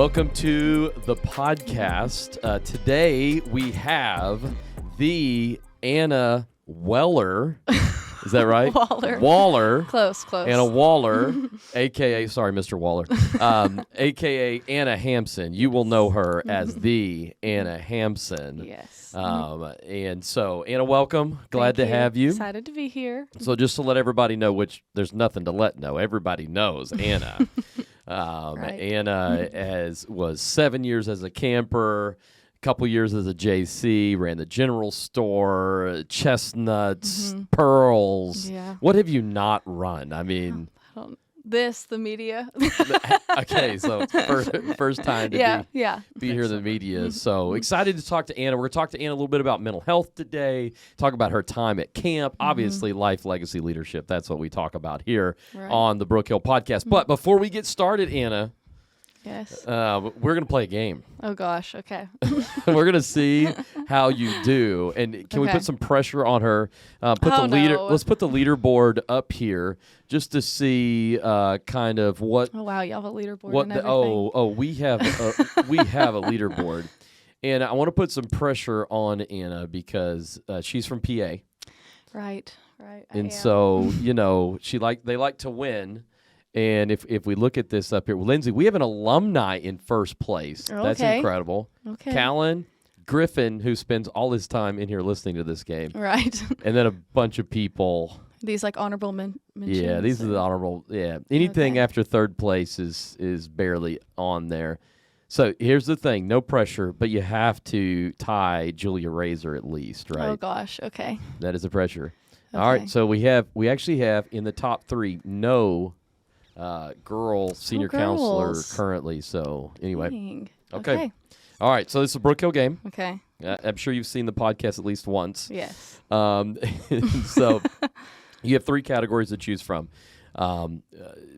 Welcome to the podcast. Today we have the Anna Weller. Is that right? Waller. Close. Anna Waller, a.k.a. Sorry, Mr. Waller, a.k.a. Anna Hampson. You will know her as the Anna Hampson. Yes. And so, Anna, welcome. Glad to have you. Excited to be here. So just to let everybody know, which there's nothing to let know. Everybody knows Anna. Right. Anna was 7 years as a camper, a couple years as a JC, ran the general store, chestnuts, pearls. Yeah. What have you not run? I mean, the media. okay, so first time to be here in the media. So excited to talk to Anna. We're going to talk to Anna a little bit about mental health today, talk about her time at camp, obviously life, legacy, leadership. That's what we talk about here on the Brook Hill podcast. But before we get started, Anna, yes, we're going to play a game. Oh, gosh. Okay. We're going to see how you do. And can we put some pressure on her? Let's put the leaderboard up here just to see kind of what. Oh, wow. You have a leaderboard and everything. We have a leaderboard. And I want to put some pressure on Anna because she's from PA. Right. And so, they like to win. And if we look at this up here, Lindsay, we have an alumni in first place. Okay. That's incredible. Okay. Callan Griffin, who spends all his time in here listening to this game. Right. And then a bunch of people. These like honorable mentions. Yeah, these are the honorable. Yeah. Anything after third place is barely on there. So here's the thing, no pressure, but you have to tie Julia Razor at least, right? Oh, gosh. Okay. That is the pressure. Okay. All right, so we actually have in the top three girl senior counselor currently. So anyway, Dang. Okay. All right. So this is a Brook Hill game. Okay. I'm sure you've seen the podcast at least once. Yes. So you have three categories to choose from: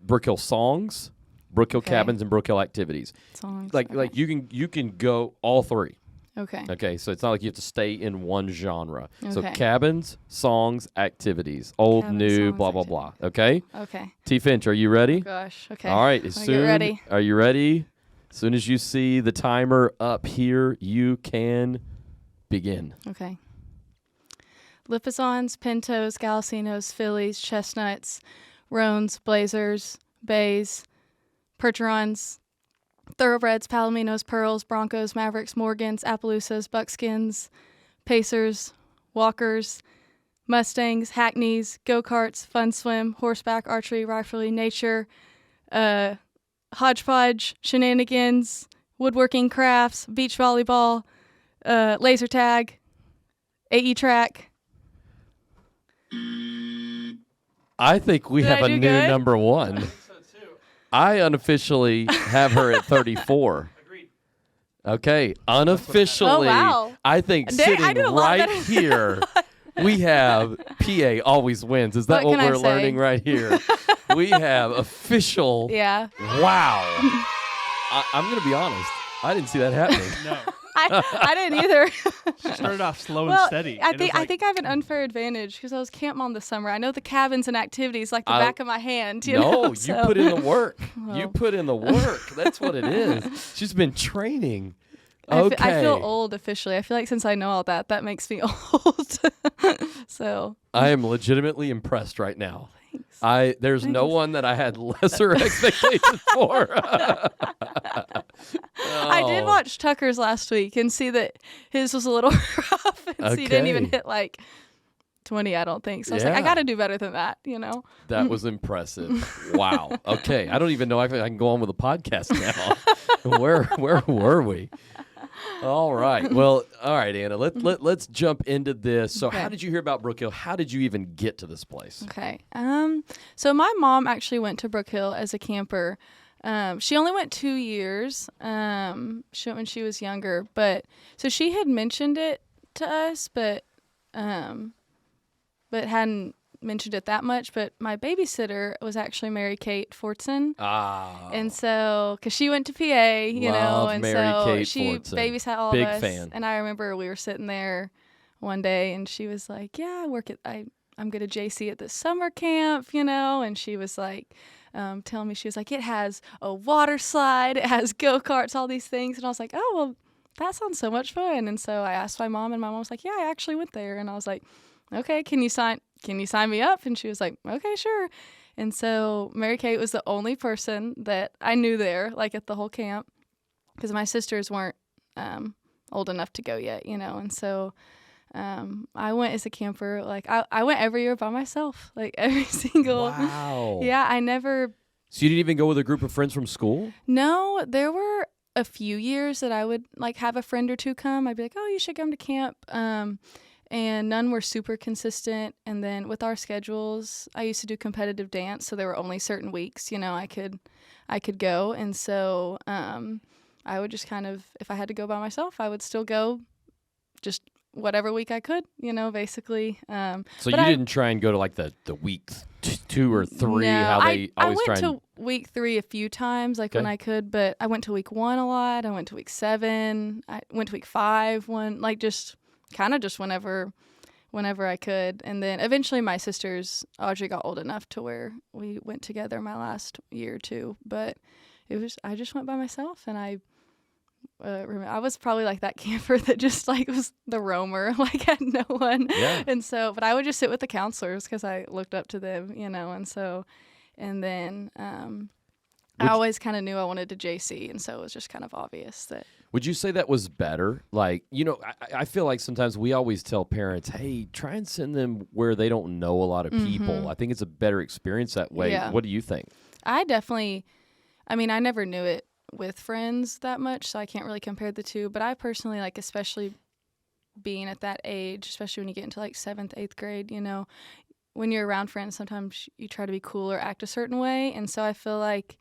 Brook Hill songs, Brook Hill cabins, and Brook Hill activities. Songs. Like you can go all three. Okay. Okay, so it's not like you have to stay in one genre. Okay. So cabins, songs, activities, old, Cabins, new, songs, blah, blah, blah. Okay? Okay. T. Finch, are you ready? Oh, gosh. Okay. All right. Get ready. Are you ready? As soon as you see the timer up here, you can begin. Okay. Lipizans, Pintos, Galicinos, Fillies, Chestnuts, Roans, Blazers, Bays, Percherons, Thoroughbreds, Palominos, Pearls, Broncos, Mavericks, Morgans, Appaloosas, Buckskins, Pacers, Walkers, Mustangs, Hackneys, Go-Karts, Fun Swim, Horseback, Archery, Riflery, Nature, Hodgepodge, Shenanigans, Woodworking, Crafts, Beach Volleyball, Laser Tag, AE Track. I think we have a new number one. I unofficially have her at 34. Agreed. Okay, unofficially, I think sitting right here, we have PA always wins. Is that what we're learning right here? We have official. Yeah. Wow. I'm going to be honest. I didn't see that happening. No. I didn't either. She started off slow and steady. I think I have an unfair advantage because I was camp mom this summer. I know the cabins and activities like the back of my hand. You put in the work. You put in the work. That's what it is. She's been training. Okay. I feel old officially. I feel like since I know all that makes me old. So I am legitimately impressed right now. Thanks. There's no one that I had lesser expectations for. I did watch Tucker's last week and see that his was a little rough. And so he didn't even hit like 20, I don't think. So I was like, I got to do better than that, That was impressive. Wow. Okay. I don't even know if I can go on with the podcast now. Where were we? All right. Well, all right, Anna. Let's jump into this. So how did you hear about Brook Hill? How did you even get to this place? Okay. So my mom actually went to Brook Hill as a camper. She only went 2 years when she was younger, but so she had mentioned it to us, but hadn't mentioned it that much. But my babysitter was actually Mary Kate Fortson. And so, because she went to PA, and Mary so Kate she Fortson. babysat all Big of us. fan. And I remember we were sitting there one day, and she was like, "Yeah, I'm going to JC at this summer camp," and she was like, telling me, she was like, it has a water slide, it has go-karts, all these things. And I was like, oh, well, that sounds so much fun. And so I asked my mom, and my mom was like, yeah, I actually went there. And I was like, okay, can you sign me up? And she was like, okay, sure. And so Mary Kate was the only person that I knew there, like at the whole camp, because my sisters weren't old enough to go yet, and so I went as a camper. Like I went every year by myself, like every single. Wow. Yeah, I never. So you didn't even go with a group of friends from school? No, there were a few years that I would like have a friend or two come. I'd be like, oh, you should come to camp. And none were super consistent. And then with our schedules, I used to do competitive dance, so there were only certain weeks, I could go. And so I would just kind of, if I had to go by myself, I would still go just whatever week I could, basically. So you didn't try and go to like the week 2 or 3? No, how they I always went try to week 3 a few times, like when I could, but I went to week 1 a lot. I went to week 7. I went to week 5 one, like just kind of just whenever I could. And then eventually my sisters, Audrey, got old enough to where we went together my last year or two. But I just went by myself, and I was probably like that camper that just like was the roamer, like had no one. Yeah. And so, but I would just sit with the counselors because I looked up to them, and so, and then I always kind of knew I wanted to JC, and so it was just kind of obvious that. Would you say that was better? Like, I feel like sometimes we always tell parents, hey, try and send them where they don't know a lot of people. I think it's a better experience that way. Yeah. What do you think? I never knew it with friends that much, so I can't really compare the two. But I personally, like, especially being at that age, especially when you get into like 7th, 8th grade, when you're around friends, sometimes you try to be cool or act a certain way. And so I feel like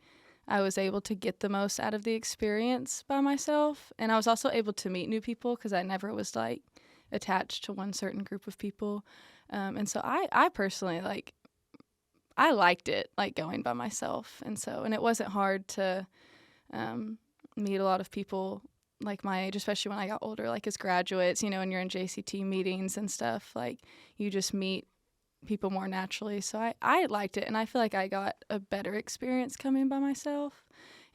I was able to get the most out of the experience by myself. And I was also able to meet new people because I never was like attached to one certain group of people. And so I personally, like, I liked it, like going by myself. And it wasn't hard to meet a lot of people like my age, especially when I got older, like as graduates, and you're in JCT meetings and stuff, like you just meet people more naturally. So I liked it, and I feel like I got a better experience coming by myself.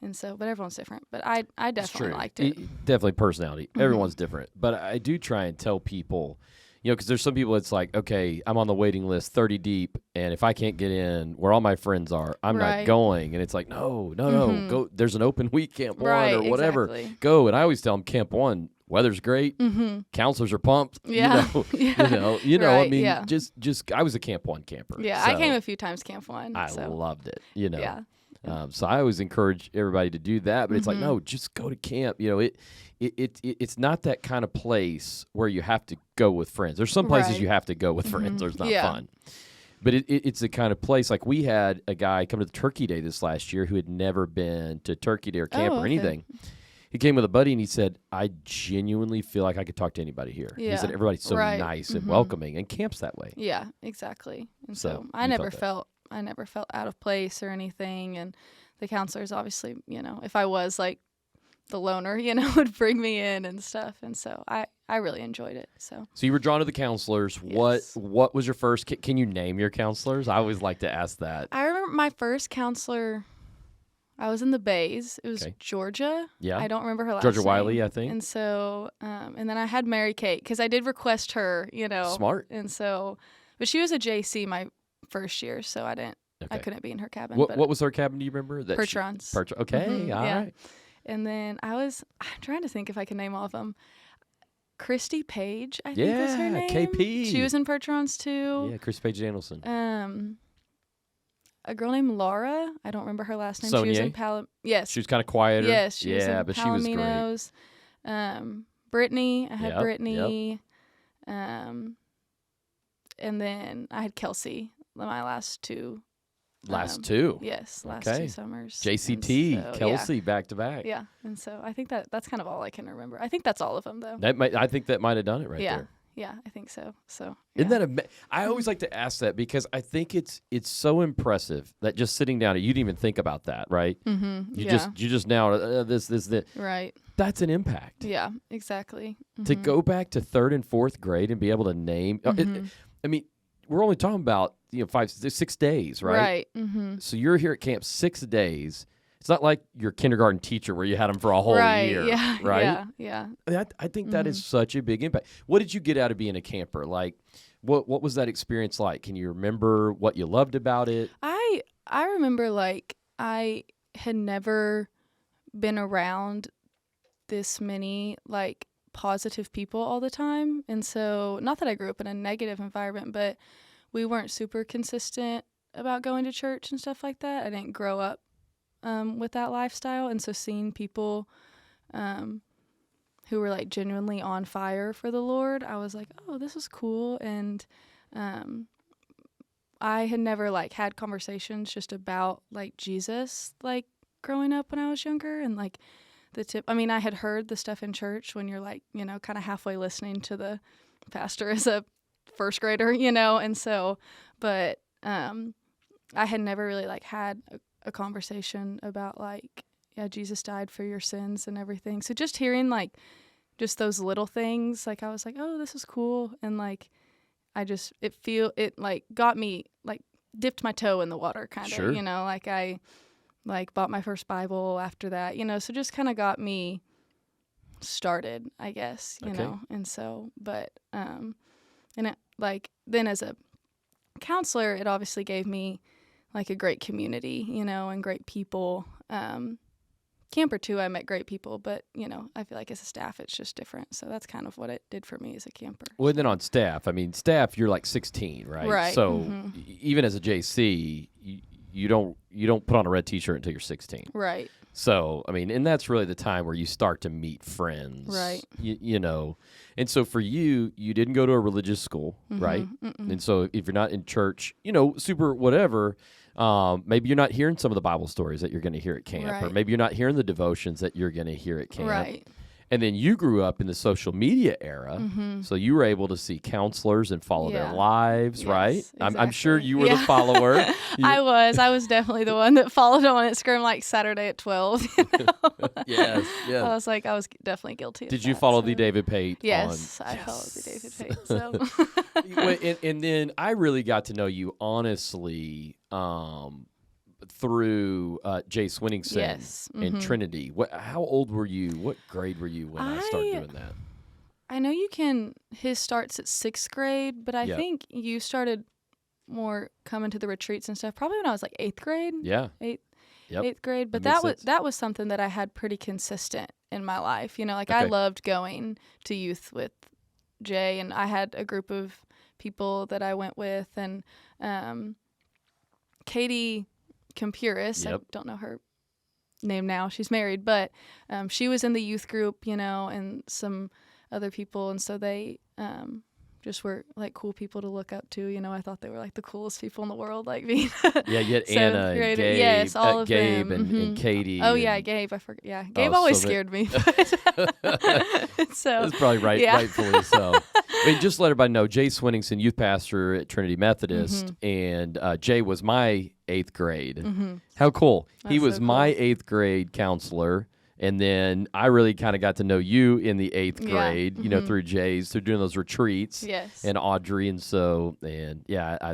And so, but everyone's different. But I definitely liked it. Definitely personality. Everyone's different. But I do try and tell people, because there's some people it's like, okay, I'm on the waiting list 30 deep, and if I can't get in where all my friends are, I'm not going. And it's like, no, go. There's an open week, Camp 1 or whatever. Exactly. Go. And I always tell them, Camp 1, weather's great. Counselors are pumped. Yeah. I mean, just I was a Camp 1 camper. Yeah, so I came a few times Camp 1. I loved it. Yeah. So I always encourage everybody to do that, but it's like, no, just go to camp. It's not that kind of place where you have to go with friends. There's some places you have to go with friends, or it's not fun. But it's the kind of place, like we had a guy come to the Turkey Day this last year who had never been to Turkey Day or camp or anything. He came with a buddy, and he said, I genuinely feel like I could talk to anybody here. Yeah. He said, everybody's so nice and welcoming, and camp's that way. Yeah, exactly. And so I never felt out of place or anything. And the counselors, obviously, if I was like the loner, would bring me in and stuff. And so I really enjoyed it. So you were drawn to the counselors. Yes. What was your first? Can you name your counselors? I always like to ask that. I remember my first counselor. I was in the Bays. It was Georgia. Yeah. I don't remember her last name. Georgia name. Wiley, I think. And so, and then I had Mary Kate because I did request her, Smart. And so, but she was a JC my first year, so I didn't. Okay. I couldn't be in her cabin. What was her cabin? Do you remember? Pertron's. Okay. All right. And then I'm trying to think if I can name all of them. Christy Page, I think was her name. KP. She was in Pertron's too. Yeah, Christy Page Danielson. A girl named Laura. I don't remember her last name. Sonia. She was in Yes. She was kind of quieter. Yes, she was in but Palominos. She was great. Brittany. I had Brittany. Yep. And then I had Kelsey. My last two. Last two? Yes, last 2 summers. JCT, Kelsey, back to back. Yeah, and so I think that's kind of all I can remember. I think that's all of them, though. I think that might have done it there. Yeah, I think so. So isn't that I always like to ask that because I think it's so impressive that just sitting down, you didn't even think about that, right? Mm-hmm. You just now this. Right. That's an impact. Yeah, exactly. Mm-hmm. To go back to 3rd and 4th grade and be able to name. I mean, we're only talking about 6 days, right? Right. Mm-hmm. So you're here at camp 6 days. It's not like your kindergarten teacher where you had them for a whole year, yeah, right? Yeah. I think that is such a big impact. What did you get out of being a camper? Like, what was that experience like? Can you remember what you loved about it? I remember, like, I had never been around this many, like, positive people all the time. And so, not that I grew up in a negative environment, but we weren't super consistent about going to church and stuff like that. I didn't grow up with that lifestyle. And so seeing people who were, like, genuinely on fire for the Lord, I was like, oh, this is cool. And I had never, like, had conversations just about, like, Jesus, like, growing up when I was younger. And, like, I had heard the stuff in church when you're, like, kind of halfway listening to the pastor as a first grader, and so, but I had never really, like, had a conversation about, like, yeah, Jesus died for your sins and everything. So just hearing, like, just those little things, like, I was like, oh, this is cool. And, like, it like got me, like, dipped my toe in the water kind of, sure. Like, I, like, bought my first Bible after that, so just kind of got me started, I guess, you know. And so, but and it, like, then as a counselor, it obviously gave me, like, a great community, and great people. Camper too, I met great people, but, I feel like as a staff, it's just different. So that's kind of what it did for me as a camper. Well, and then on staff, you're like 16, right? Right. So even as a JC, you don't put on a red T-shirt until you're 16. Right. So, and that's really the time where you start to meet friends. Right. And so for you didn't go to a religious school, right? Mm-mm. And so if you're not in church, super whatever, maybe you're not hearing some of the Bible stories that you're going to hear at camp, right. or maybe you're not hearing the devotions that you're going to hear at camp. Right. And then you grew up in the social media era, so you were able to see counselors and follow their lives, yes, right? Exactly. I'm sure you were the follower. I was definitely the one that followed on Instagram, like, Saturday at 12. Yes. I was definitely guilty of that. Did you follow the David Pate? Yes, I followed the David Pate. So. and then I really got to know you honestly through Jay Swinningson and Trinity. How old were you? What grade were you when I started doing that? I know his starts at 6th grade, but I think you started more coming to the retreats and stuff probably when I was, like, 8th grade. Yeah. 8th grade. But that was something that I had pretty consistent in my life. I loved going to youth with Jay, and I had a group of people that I went with, and Katie Compuris, I don't know her name now, she's married, but she was in the youth group, and some other people, and so they just were, like, cool people to look up to. I thought they were, like, the coolest people in the world, like, being you had Anna and Gabe, yes, all of Gabe them. and Katie. Oh, yeah, Gabe, I forgot. Yeah, Gabe always scared me. But so that's probably rightfully so. Just let everybody know, Jay Swinningson, youth pastor at Trinity Methodist, and Jay was my 8th grade. How cool. He was my 8th grade counselor. And then I really kind of got to know you in the 8th grade, through Jay's, through doing those retreats. Yes. And Audrey. I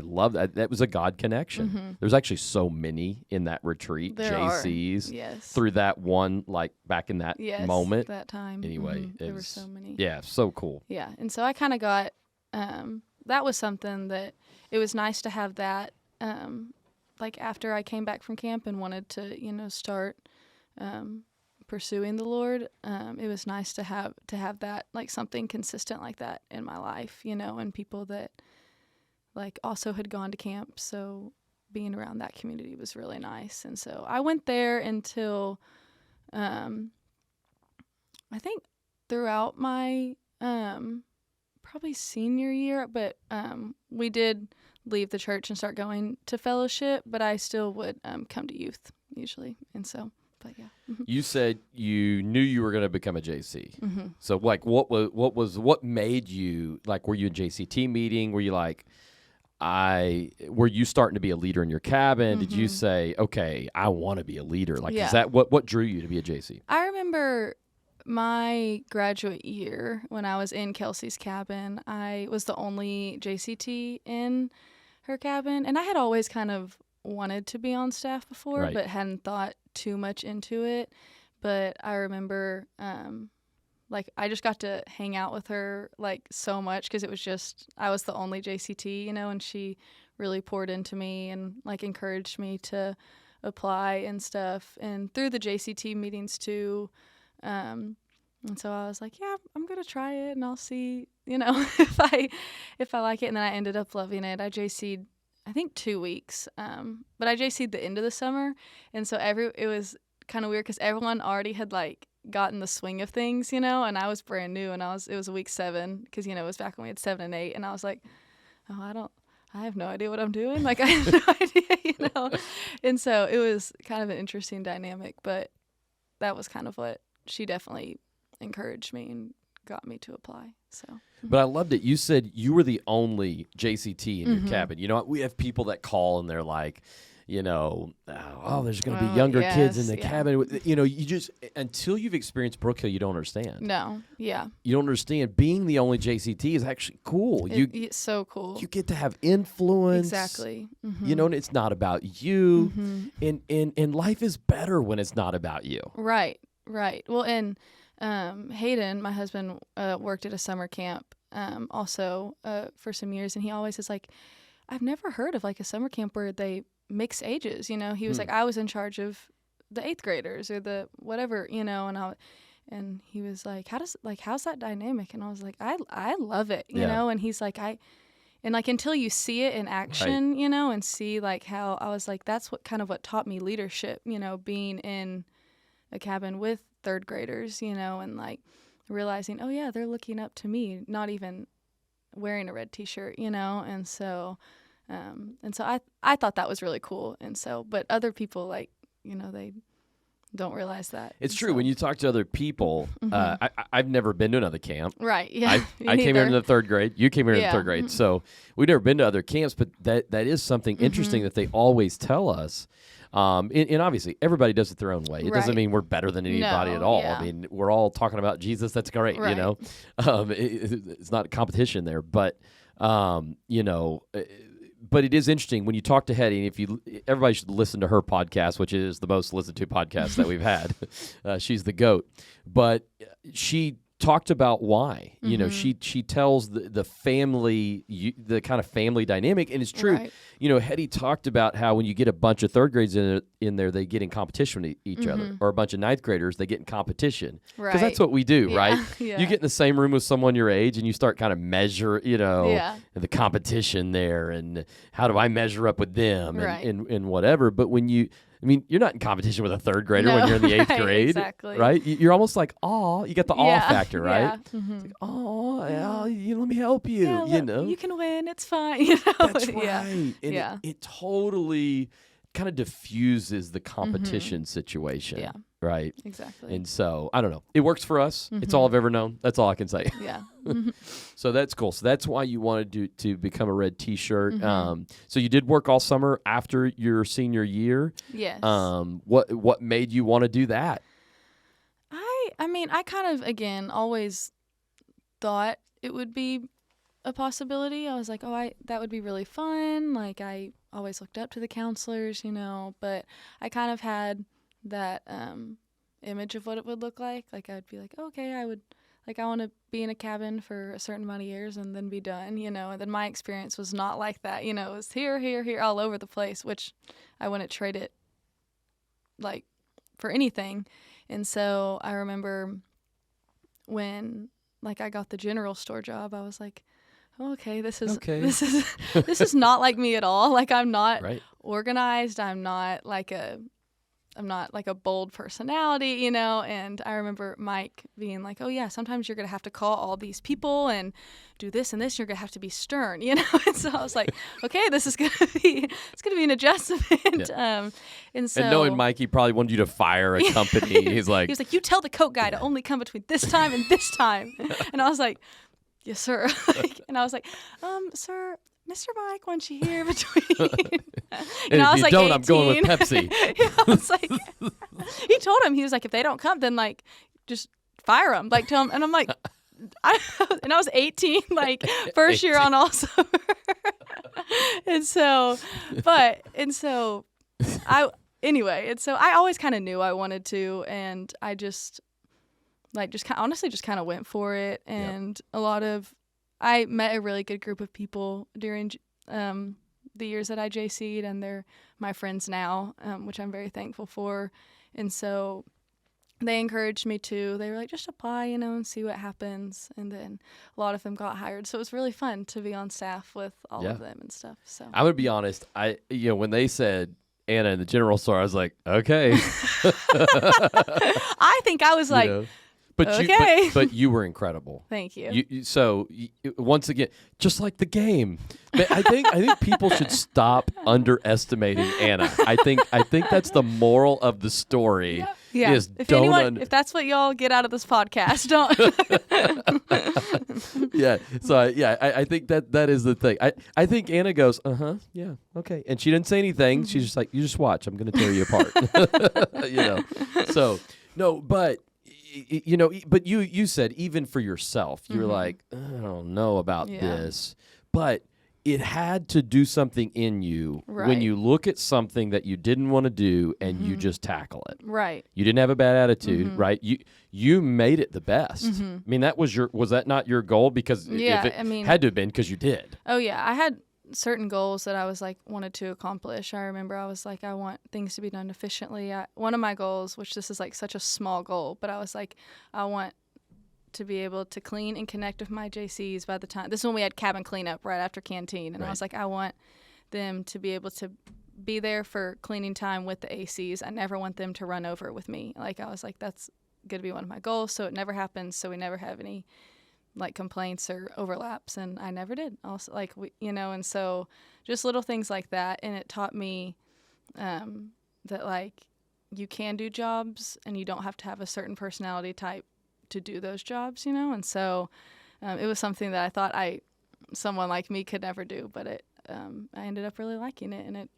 love that. That was a God connection. There's actually so many in that retreat, JC's. Yes. Through that one, like, back in that moment. That time. Anyway. There were so many. Yeah, so cool. Yeah. And so I kind of got, that was something that, it was nice to have that, like, after I came back from camp and wanted to, start, pursuing the Lord, it was nice to have that, like, something consistent like that in my life, and people that, like, also had gone to camp, so being around that community was really nice. And so I went there until I think throughout my probably senior year, but we did leave the church and start going to fellowship, but I still would come to youth usually. And so, but yeah. You said you knew you were going to become a JC. So, like, what made you, like, were you in JCT meeting? Were you like, were you starting to be a leader in your cabin? Did you say, okay, I want to be a leader? Like, is that what drew you to be a JC? I remember my graduate year, when I was in Kelsey's cabin, I was the only JCT in her cabin. And I had always kind of wanted to be on staff before, right. but hadn't thought too much into it. But I remember, like, I just got to hang out with her, like, so much because it was just, I was the only JCT, you know, and she really poured into me and, like, encouraged me to apply and stuff. And through the JCT meetings, too. And so I was like, yeah, I'm going to try it and I'll see, you know, if I like it. And then I ended up loving it. I JC'd, I think 2 weeks. But I JC'd the end of the summer. And so it was kind of weird because everyone already had like gotten the swing of things, you know, and I was brand new and it was week 7 because, you know, it was back when we had 7 and 8. And I was like, oh, I have no idea what I'm doing. Like, I have no idea, you know. And so it was kind of an interesting dynamic, but that was kind of what she definitely encouraged me and got me to apply. So, but I loved it. You said you were the only JCT in your cabin. You know, we have people that call and they're like, you know, oh, there's going to be younger kids in the cabin. You know, you just, until you've experienced Brook Hill, you don't understand. No, yeah. You don't understand. Being the only JCT is actually cool. It's so cool. You get to have influence. Exactly. Mm-hmm. You know, and it's not about you. Mm-hmm. And life is better when it's not about you. Right. Well, and Hayden, my husband, worked at a summer camp also for some years, and he always is like, I've never heard of like a summer camp where they mix ages, you know. He was like, I was in charge of the 8th graders or the whatever, you know, and he was like, how's that dynamic? And I was like, I love it, you know. And he's like, and like until you see it in action, you know, and see like how, I was like, that's what taught me leadership, you know, being in a cabin with 3rd graders, you know, and like realizing, oh yeah, they're looking up to me, not even wearing a red t-shirt, you know. And so I thought that was really cool. And so, but other people, like, you know, they don't realize that. It's true. When you talk to other people, I've never been to another camp. Right. Yeah. I came here in the 3rd grade. You came here in the 3rd grade. So we've never been to other camps, but that is something interesting that they always tell us. And obviously, everybody does it their own way. It doesn't mean we're better than anybody at all. I mean, we're all talking about Jesus. That's great, you know. It's not a competition there. But, you know, but it is interesting when you talk to Hetty. Everybody should listen to her podcast, which is the most listened to podcast that we've had. She's the GOAT. But she talked about why. You know, she tells the family, the kind of family dynamic, and it's true. Right. You know, Hetty talked about how when you get a bunch of 3rd graders in there, they get in competition with each other, or a bunch of 9th graders, they get in competition. Because that's what we do, right? Yeah. You get in the same room with someone your age, and you start kind of measure, you know, the competition there, and how do I measure up with them, and whatever. But when you're not in competition with a 3rd grader when you're in the 8th grade, right? You're almost like, oh, you get the awe factor, right? Yeah. It's like, oh, let me help you, you know. You can win. It's fine. You know? That's right. And it totally kind of diffuses the competition situation. Yeah. Right? Exactly. And so, I don't know. It works for us. It's all I've ever known. That's all I can say. Yeah. So that's cool. So that's why you wanted to become a red t-shirt. So you did work all summer after your senior year. Yes. What made you want to do that? I mean, I kind of, again, always thought it would be a possibility. I was like, that would be really fun. Like, I always looked up to the counselors, you know, but I kind of had that image of what it would look like. Like, I'd be like, okay, I want to be in a cabin for a certain amount of years and then be done, you know. And then my experience was not like that, you know. It was here, all over the place, which I wouldn't trade it, like, for anything. And so I remember when, like, I got the general store job, I was like, okay, this is not like me at all. Like, I'm not organized. I'm not like a bold personality, you know. And I remember Mike being like, oh yeah, sometimes you're going to have to call all these people and do this and this. You're going to have to be stern, you know. And so I was like, okay, this is going to be an adjustment. Yeah. And so, and knowing Mike, he probably wanted you to fire a company. He was like, you tell the coat guy to only come between this time and this time. And I was like, yes, sir. And I was like, sir, Mr. Mike wants you here between. And I was like, 18. I'm going with Pepsi. I was like, he told him, he was like, if they don't come, then like, just fire them, like tell them. And I'm like, I was 18, like first 18. Year on all summer. and so I always kind of knew I wanted to, and I just honestly kind of went for it. And I met a really good group of people during the years that I JC'd, and they're my friends now, which I'm very thankful for. And so they encouraged me to. They were like, just apply, and see what happens. And then a lot of them got hired. So it was really fun to be on staff with all of them and stuff. So I'm going to be honest. When they said Anna in the general store, I was like, okay. I think I was like, But okay. but you were incredible. Thank you. So once again, just like the game, I think people should stop underestimating Anna. I think that's the moral of the story. Yeah. If that's what y'all get out of this podcast, don't. Yeah. So I think that is the thing. I think Anna goes, yeah, okay, and she didn't say anything. She's just like, you just watch. I'm going to tear you apart. So no, but. But you said even for yourself, you're like, I don't know about this, but it had to do something in you when you look at something that you didn't want to do and you just tackle it. Right. You didn't have a bad attitude, right? You made it the best. I mean, was that not your goal? Because had to have been because you did. Oh yeah, I had certain goals that I was like wanted to accomplish. I remember I was like, I want things to be done efficiently. One of my goals, which this is like such a small goal, but I was like, I want to be able to clean and connect with my JCs by the time. This is when we had cabin cleanup right after canteen, and I was like, I want them to be able to be there for cleaning time with the ACs. I never want them to run over with me. Like I was like, that's going to be one of my goals, so it never happens. So we never have any like complaints or overlaps, and I never did. Also, like and so just little things like that, and it taught me that like you can do jobs, and you don't have to have a certain personality type to do those jobs, and so it was something that I thought someone like me could never do, but I ended up really liking it, and it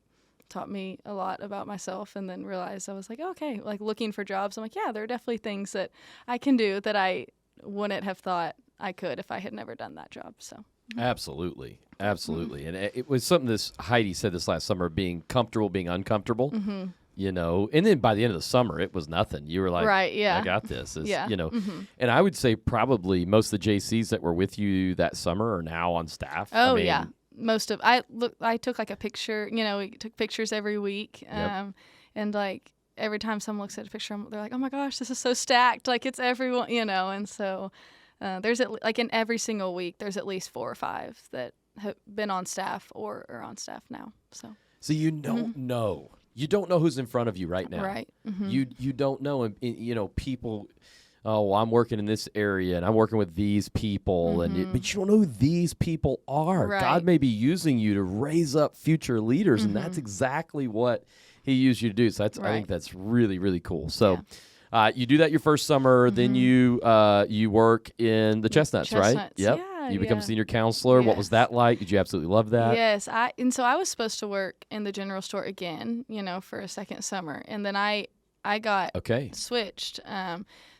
taught me a lot about myself. And then realized I was like, okay, like looking for jobs, I'm like, yeah, there are definitely things that I can do that I wouldn't have thought I could if I had never done that job. So absolutely. And it was something this Heidi said this last summer, being comfortable being uncomfortable. And then by the end of the summer it was nothing. You were like, right, yeah, I got this. And I would say probably most of the JCs that were with you that summer are now on staff. Yeah, most of I took like a picture. We took pictures every week. And like every time someone looks at a picture, they're like, oh my gosh, this is so stacked, like it's everyone, and so there's in every single week there's at least 4 or 5 that have been on staff or are on staff now. So you don't know. You don't know who's in front of you right now. Right. You don't know. And people, I'm working in this area and I'm working with these people, but you don't know who these people are. Right. God may be using you to raise up future leaders, and that's exactly what He used you to do. So I think that's really, really cool. So. Yeah. You do that your first summer, then you work in the Chestnuts, right? Yep. Yeah, you become senior counselor. Yes. What was that like? Did you absolutely love that? Yes. So I was supposed to work in the general store again, for a second summer, and then I got switched.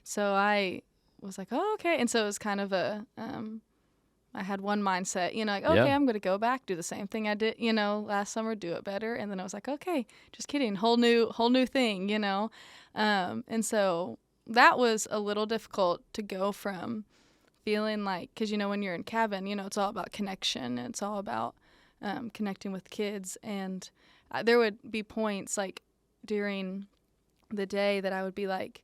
So I was like, oh, okay. And so it was kind of I had one mindset, I'm going to go back, do the same thing I did, last summer, do it better. And then I was like, okay, just kidding. Whole new thing, and so that was a little difficult to go from feeling like, because, when you're in cabin, it's all about connection. And it's all about connecting with kids. And there would be points like during the day that I would be like,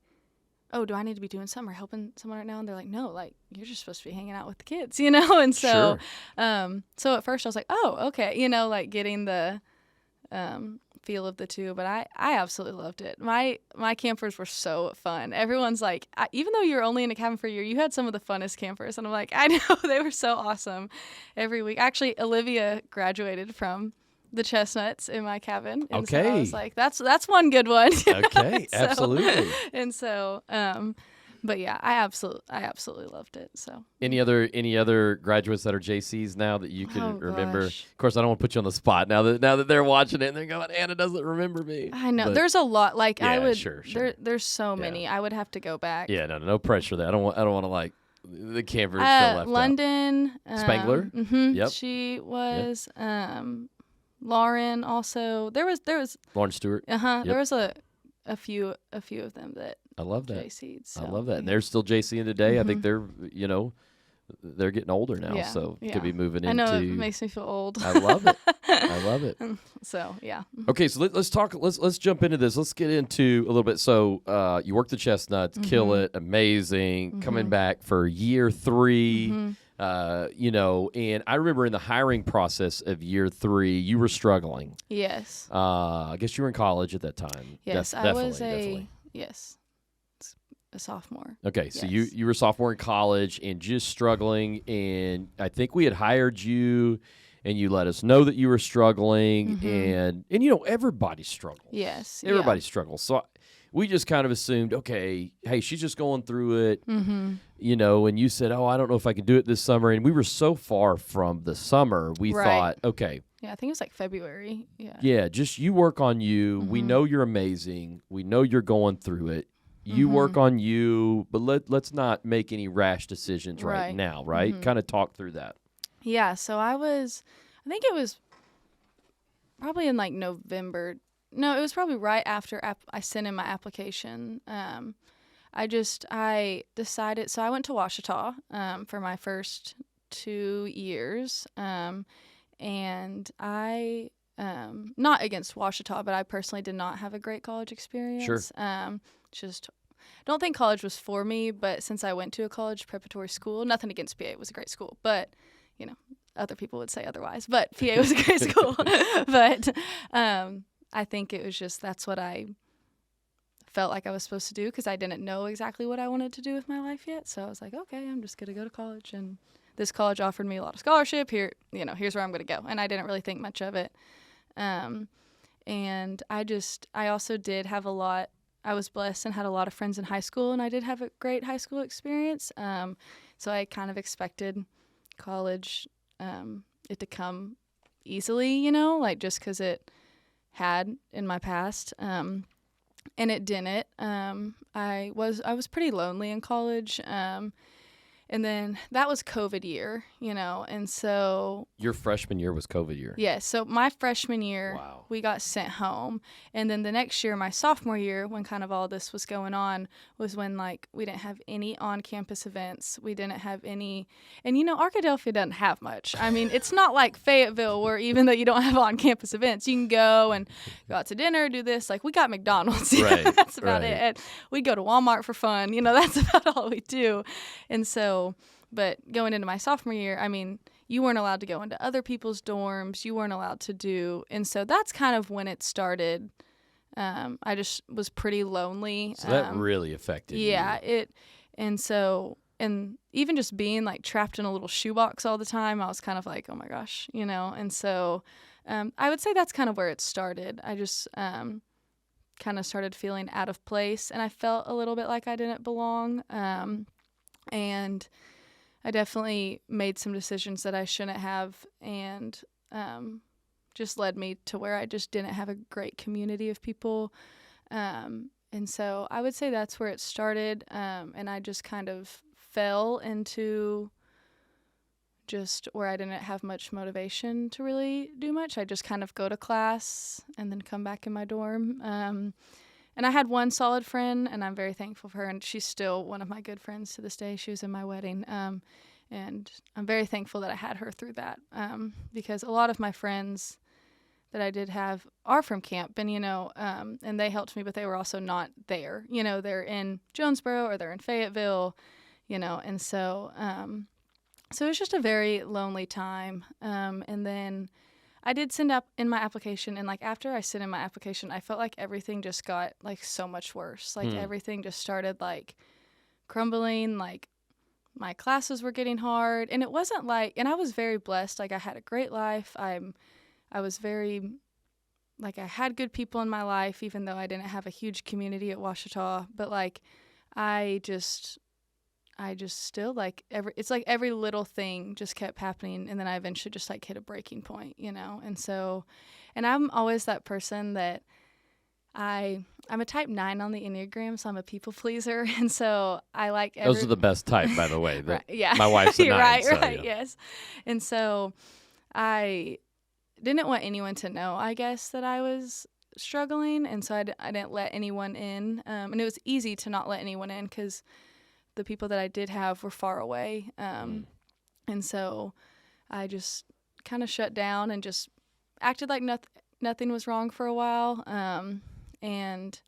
oh, do I need to be doing something or helping someone right now? And they're like, no, like you're just supposed to be hanging out with the kids, And so, so at first I was like, oh, okay, like getting the feel of the two. But I absolutely loved it. My campers were so fun. Everyone's like, even though you're only in a cabin for a year, you had some of the funnest campers. And I'm like, I know, they were so awesome every week. Actually, Olivia graduated from the Chestnuts in my cabin. And so I was like, that's one good one. Okay, absolutely. And so, But yeah, I absolutely loved it. So any other graduates that are JCs now that you can remember? Gosh. Of course, I don't want to put you on the spot now that they're watching it and they're going, Anna doesn't remember me. I know there's a lot. Like yeah, I would. Sure. There's so many. I would have to go back. Yeah, no pressure there. I don't want to like the campers feel left London. Spangler. Mm-hmm, Yep. She was. Lauren also. There was. Lauren Stewart. Yep. There was a few of them that. I love that. JC'd, so, I love that. And they're still JCing today. Mm-hmm. I think they're getting older now, so could be moving into. I know it makes me feel old. I love it. I love it. So yeah. Okay, so let's talk. Let's jump into this. Let's get into a little bit. So you work the Chestnuts, kill it, amazing. Coming back for year 3. And I remember in the hiring process of year 3, you were struggling. Yes. I guess you were in college at that time. Yes, I was definitely. Yes. A sophomore. Okay, so you were a sophomore in college and just struggling, and I think we had hired you, and you let us know that you were struggling, and everybody struggles. Yes, everybody struggles. So we just kind of assumed, okay, hey, she's just going through it, and you said, oh, I don't know if I can do it this summer, and we were so far from the summer, we thought, okay. Yeah, I think it was like February. Yeah. Yeah, just you work on you. We know you're amazing. We know you're going through it. You work on you, but let's not make any rash decisions right now, right? Kind of talk through that. Yeah, so I think it was probably in like November. No, it was probably right after I sent in my application. I decided, so I went to Ouachita for my first 2 years, and I, not against Ouachita, but I personally did not have a great college experience. Sure. I don't think college was for me, but since I went to a college preparatory school, nothing against PA, it was a great school, but other people would say otherwise, but PA was a great school. But I think it was just, that's what I felt like I was supposed to do, because I didn't know exactly what I wanted to do with my life yet. So I was like, okay, I'm just going to go to college, and this college offered me a lot of scholarship. Here's where I'm going to go. And I didn't really think much of it. And I also did have I was blessed and had a lot of friends in high school, and I did have a great high school experience. So I kind of expected college, it to come easily, just because it had in my past. And it didn't. I was pretty lonely in college. And then that was COVID year, and so... Your freshman year was COVID year? Yes. So my freshman year, we got sent home. And then the next year, my sophomore year, when kind of all this was going on, was when, we didn't have any on-campus events. We didn't have any... And, Arkadelphia doesn't have much. I mean, it's not like Fayetteville, where even though you don't have on-campus events, you can go and go out to dinner, do this. We got McDonald's. Right. That's about it. And we go to Walmart for fun. That's about all we do. And so... But going into my sophomore year, I mean, you weren't allowed to go into other people's dorms. You weren't allowed to do. And so that's kind of when it started. I just was pretty lonely. So that really affected you. Yeah. And even just being trapped in a little shoebox all the time, I was kind of like, oh my gosh, And so I would say that's kind of where it started. I just kind of started feeling out of place, and I felt a little bit like I didn't belong. And I definitely made some decisions that I shouldn't have, and just led me to where I just didn't have a great community of people. And so I would say that's where it started, and I just kind of fell into just where I didn't have much motivation to really do much. I just kind of go to class and then come back in my dorm. And I had one solid friend, and I'm very thankful for her, and she's still one of my good friends to this day. She was in my wedding, and I'm very thankful that I had her through that, because a lot of my friends that I did have are from camp, and, and they helped me, but they were also not there. They're in Jonesboro or they're in Fayetteville, and so so it was just a very lonely time. And then I did send up in my application, and after I sent in my application, I felt like everything just got so much worse. Everything just started crumbling. My classes were getting hard, and it wasn't and I was very blessed. I had a great life. I was very I had good people in my life, even though I didn't have a huge community at Ouachita. But I just still like it's like every little thing just kept happening, and then I eventually just like hit a breaking point, and so, and I'm always that person that I'm a type 9 on the Enneagram, so I'm a people pleaser, and so I like those are the best type, by the way. Right, yeah, my wife's a 9, right, so, right, yes, and so I didn't want anyone to know, I guess, that I was struggling, and so I didn't let anyone in, and it was easy to not let anyone in because the people that I did have were far away. And so I just kind of shut down and just acted like nothing was wrong for a while. And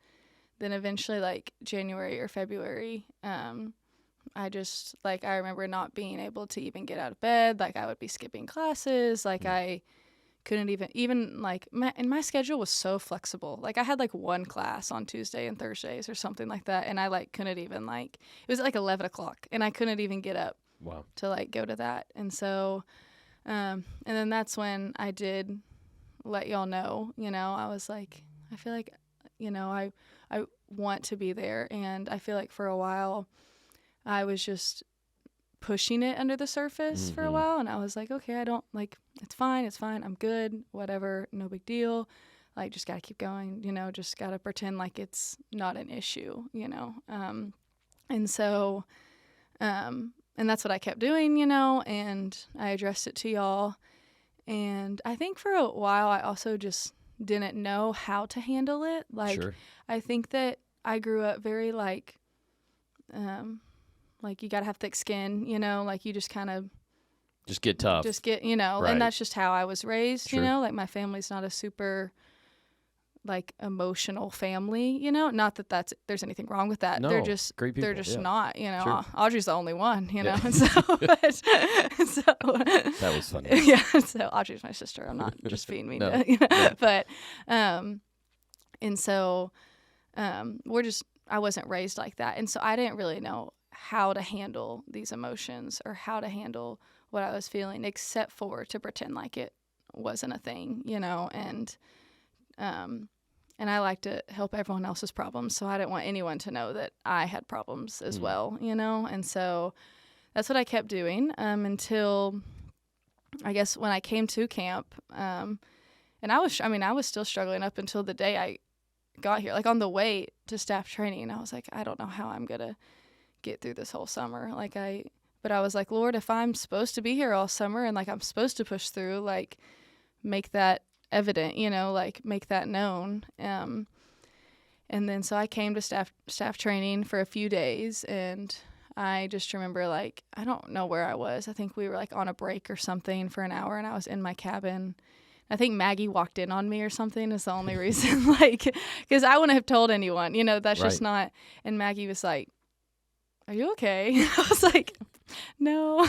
then eventually, like January or February, I just, like, I remember not being able to even get out of bed. Like, I would be skipping classes. Like, I couldn't even like, my schedule was so flexible. Like, I had like one class on Tuesday and Thursdays or something like that, and I like couldn't even, like, it was at like 11 o'clock and I couldn't even get up to like go to that. And so and then that's when I did let y'all know, I was like, I feel like, I want to be there. And I feel like for a while I was just pushing it under the surface for a while, and I was like, okay, I don't, like, it's fine, I'm good, whatever, no big deal, like, just gotta keep going, just gotta pretend like it's not an issue, and so and that's what I kept doing, and I addressed it to y'all, and I think for a while I also just didn't know how to handle it. Like, sure. I think that I grew up very like you gotta have thick skin, like you just kind of just get tough. Just get, right. And that's just how I was raised, sure. Like my family's not a super like emotional family, Not that there's anything wrong with that. No, they're just great people, they're just not, Sure. Audrey's the only one, Yeah. And so, that was funny. Yeah, so Audrey's my sister. I'm not just being mean to, No. But and so I wasn't raised like that, and so I didn't really know how to handle these emotions or how to handle what I was feeling, except for to pretend like it wasn't a thing, and I like to help everyone else's problems, so I didn't want anyone to know that I had problems as well, and so that's what I kept doing until, I guess, when I came to camp, and I was still struggling up until the day I got here. Like, on the way to staff training, I was like, I don't know how I'm gonna get through this whole summer. But I was like, Lord, if I'm supposed to be here all summer and like I'm supposed to push through, like, make that evident, like, make that known. And then so I came to staff training for a few days, and I just remember, like, I don't know where I was. I think we were like on a break or something for an hour, and I was in my cabin. I think Maggie walked in on me or something is the only reason, like, because I wouldn't have told anyone, that's just not. And Maggie was like, are you okay? I was like, no.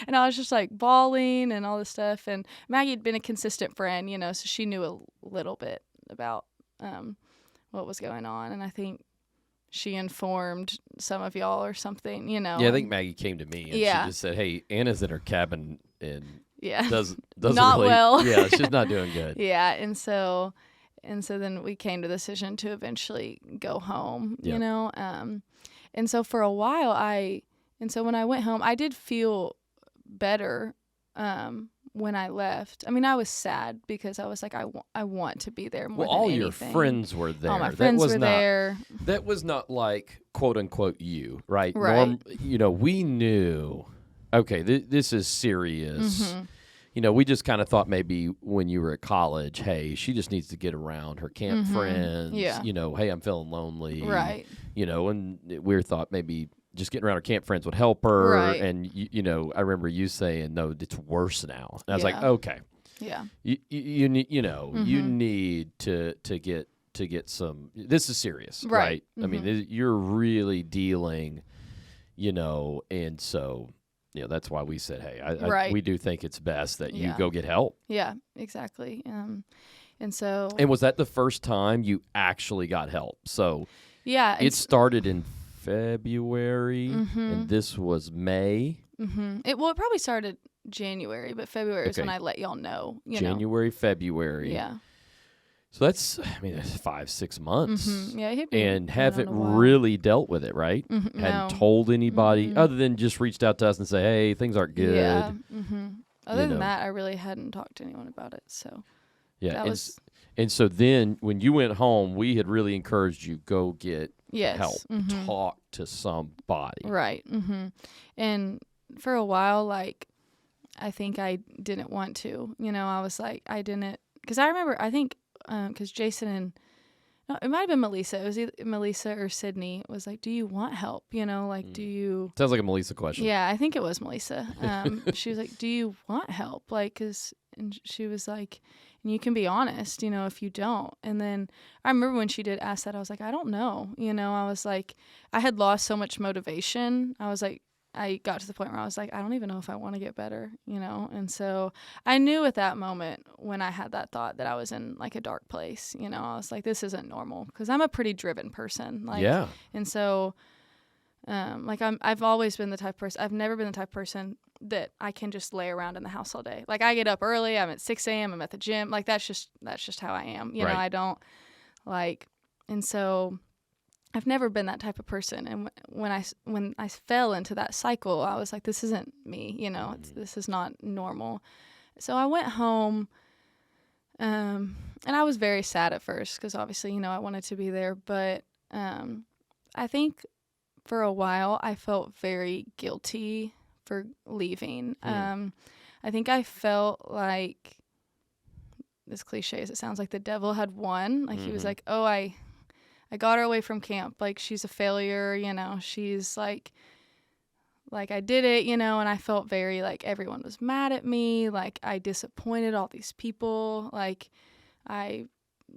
and I was just like bawling and all this stuff. And Maggie had been a consistent friend, so she knew a little bit about what was going on. And I think she informed some of y'all or something, Yeah, I think Maggie came to me and she just said, hey, Anna's in her cabin and doesn't not really, well. Yeah, she's not doing good. Yeah, and so then we came to the decision to eventually go home, and so for a while when I went home, I did feel better when I left. I mean, I was sad because I was like, I want to be there more than anything. All your friends were there. All my friends were there. That was not like, quote unquote, you, right? Right. We knew, okay, this is serious. We just kind of thought maybe when you were at college, hey, she just needs to get around her camp friends. Yeah. Hey, I'm feeling lonely. Right. And we thought maybe just getting around her camp friends would help her. Right. And, I remember you saying, no, it's worse now. And I was like, okay. Yeah. You need, you need to get some, this is serious, right? I mean, you're really dealing, and so, that's why we said, hey, we do think it's best that you go get help. Yeah, exactly. And so. And was that the first time you actually got help? So. Yeah. It started in February, and this was May. It probably started January, but February is when I let y'all know. January, February. Yeah. So that's 5-6 months. Mm-hmm. Yeah, and haven't really dealt with it, right? Mm-hmm. Hadn't told anybody other than just reached out to us and say, hey, things aren't good. Yeah. Mm-hmm. Other than that, I really hadn't talked to anyone about it. So yeah, and so then when you went home, we had really encouraged you go get help, talk to somebody, right? Mm-hmm. And for a while, like I think I didn't want to. I was like I didn't because I remember I think because Jason and no, it might have been Melissa. It was either Melissa or Sydney. Was like, do you want help? Do you? Sounds like a Melissa question. Yeah, I think it was Melissa. She was like, do you want help? And she was like, and you can be honest, if you don't. And then I remember when she did ask that, I was like, I don't know. I was like, I had lost so much motivation. I was like, I got to the point where I was like, I don't even know if I want to get better, And so I knew at that moment when I had that thought that I was in like a dark place, I was like, this isn't normal because I'm a pretty driven person. And so, I've always been the type of person, I've never been the type of person that I can just lay around in the house all day. Like I get up early, I'm at 6 a.m., I'm at the gym. Like that's just how I am. You know, I don't and so I've never been that type of person, and when I fell into that cycle, I was like, "This isn't me," this is not normal. So I went home, and I was very sad at first because obviously, I wanted to be there, but I think for a while I felt very guilty for leaving. I think I felt like, as cliche as it sounds, like the devil had won. Like he was like, "Oh, I got her away from camp. Like, she's a failure, she's like I did it, and I felt very like everyone was mad at me. Like I disappointed all these people. Like I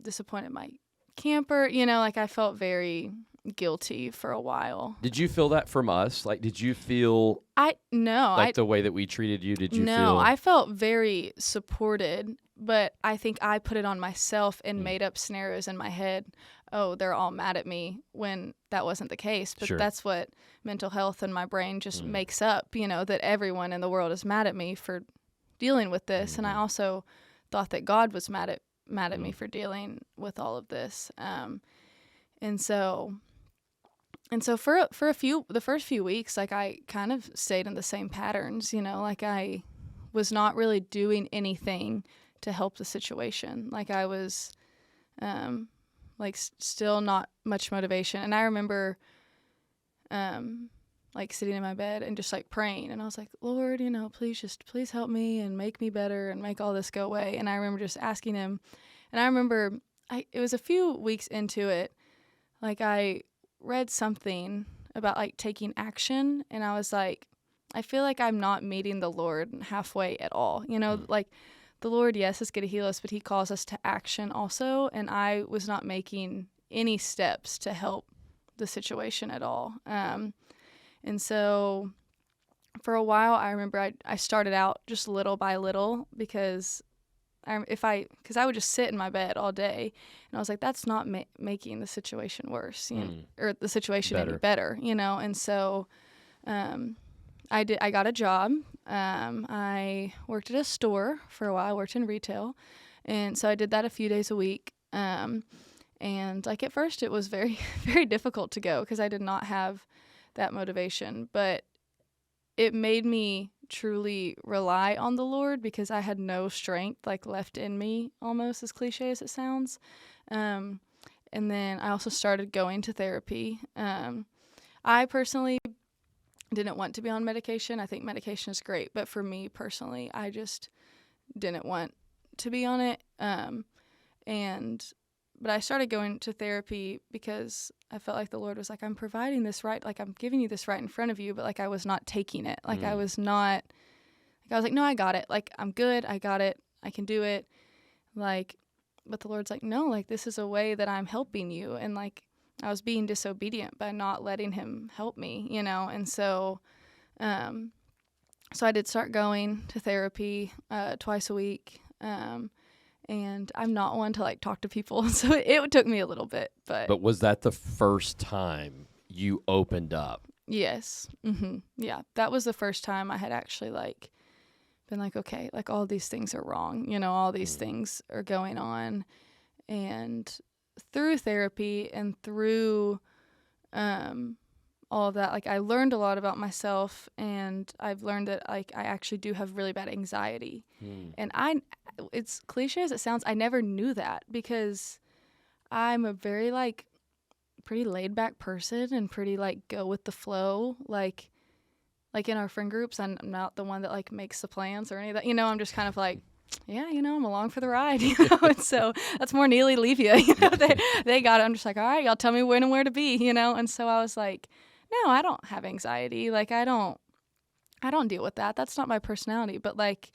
disappointed my camper, like I felt very guilty for a while. Did you feel that from us? Like, did you feel the way that we treated you? Did you feel? No, I felt very supported, but I think I put it on myself and made up scenarios in my head. Oh, they're all mad at me when that wasn't the case. But that's what mental health and my brain just makes up, that everyone in the world is mad at me for dealing with this. And I also thought that God was mad at me for dealing with all of this. And so for the first few weeks, like I kind of stayed in the same patterns, like I was not really doing anything to help the situation. Like I was, still not much motivation. And I remember, sitting in my bed and just praying. And I was like, Lord, please help me and make me better and make all this go away. And I remember just asking him. And I remember it was a few weeks into it. Like I read something about taking action. And I was like, I feel like I'm not meeting the Lord halfway at all. The Lord, yes, is going to heal us, but he calls us to action also. And I was not making any steps to help the situation at all. And so for a while, I remember I started out just little by little because I would just sit in my bed all day. And I was like, that's not making the situation worse, or the situation any better, And so I got a job. I worked at a store for a while. I worked in retail. And so I did that a few days a week. And at first it was very, very difficult to go because I did not have that motivation, but it made me truly rely on the Lord because I had no strength left in me, almost, as cliche as it sounds. And then I also started going to therapy. I personally didn't want to be on medication. I think medication is great, but for me personally, I just didn't want to be on it. But I started going to therapy because I felt like the Lord was like, I'm providing this right. Like, I'm giving you this right in front of you, but I was not taking it. I was not, I was like, no, I got it. I'm good. I got it. I can do it. But the Lord's like, no, this is a way that I'm helping you. And I was being disobedient by not letting him help me, And so, so I did start going to therapy, twice a week. And I'm not one to talk to people, so it took me a little bit, but was that the first time you opened up? Yes. Yeah, that was the first time I had actually been okay, all these things are wrong, all these things are going on, And through therapy and through all of that, like I learned a lot about myself, and I've learned that like I actually do have really bad anxiety. And it's cliche as it sounds, I never knew that because I'm a very like pretty laid back person and pretty like go with the flow. Like in our friend groups, I'm not the one that like makes the plans or any of that. I'm just kind of like, yeah, I'm along for the ride, and so that's more Neely Levia, they got it. I'm just like, all right, y'all tell me when and where to be, and so I was like, no, I don't have anxiety. Like, I don't deal with that. That's not my personality. But like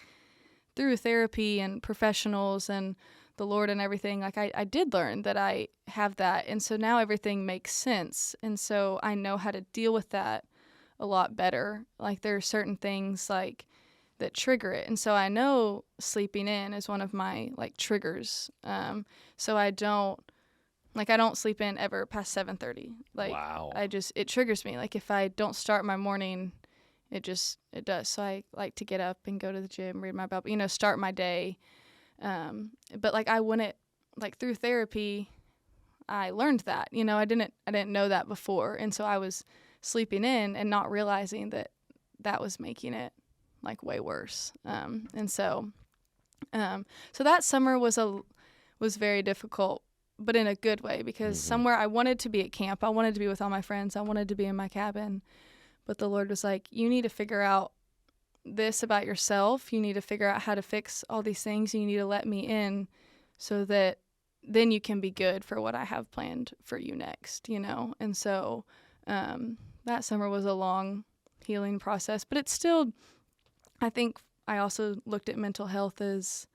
through therapy and professionals and the Lord and everything, like I did learn that I have that. And so now everything makes sense. And so I know how to deal with that a lot better. Like there are certain things like that trigger it. And so I know sleeping in is one of my like triggers. So I don't sleep in ever past 7:30. Like wow. It triggers me. Like if I don't start my morning, it does. So I like to get up and go to the gym, read my Bible, start my day. But like I wouldn't, like through therapy, I learned that, I didn't know that before. And so I was sleeping in and not realizing that was making it like way worse. And so that summer was very difficult, but in a good way, because somewhere I wanted to be at camp. I wanted to be with all my friends. I wanted to be in my cabin. But the Lord was like, you need to figure out this about yourself. You need to figure out how to fix all these things. You need to let me in so that then you can be good for what I have planned for you next, And so that summer was a long healing process, but it's still, I think I also looked at mental health as,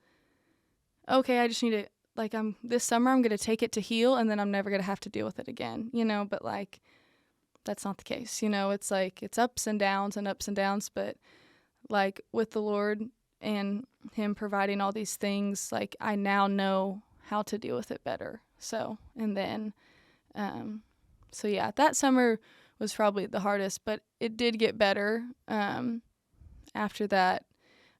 okay, I just need to, like, this summer I'm going to take it to heal, and then I'm never going to have to deal with it again, but like, that's not the case. It's like, it's ups and downs, but like with the Lord and Him providing all these things, like I now know how to deal with it better. So, and then, so yeah, that summer was probably the hardest, but it did get better after that.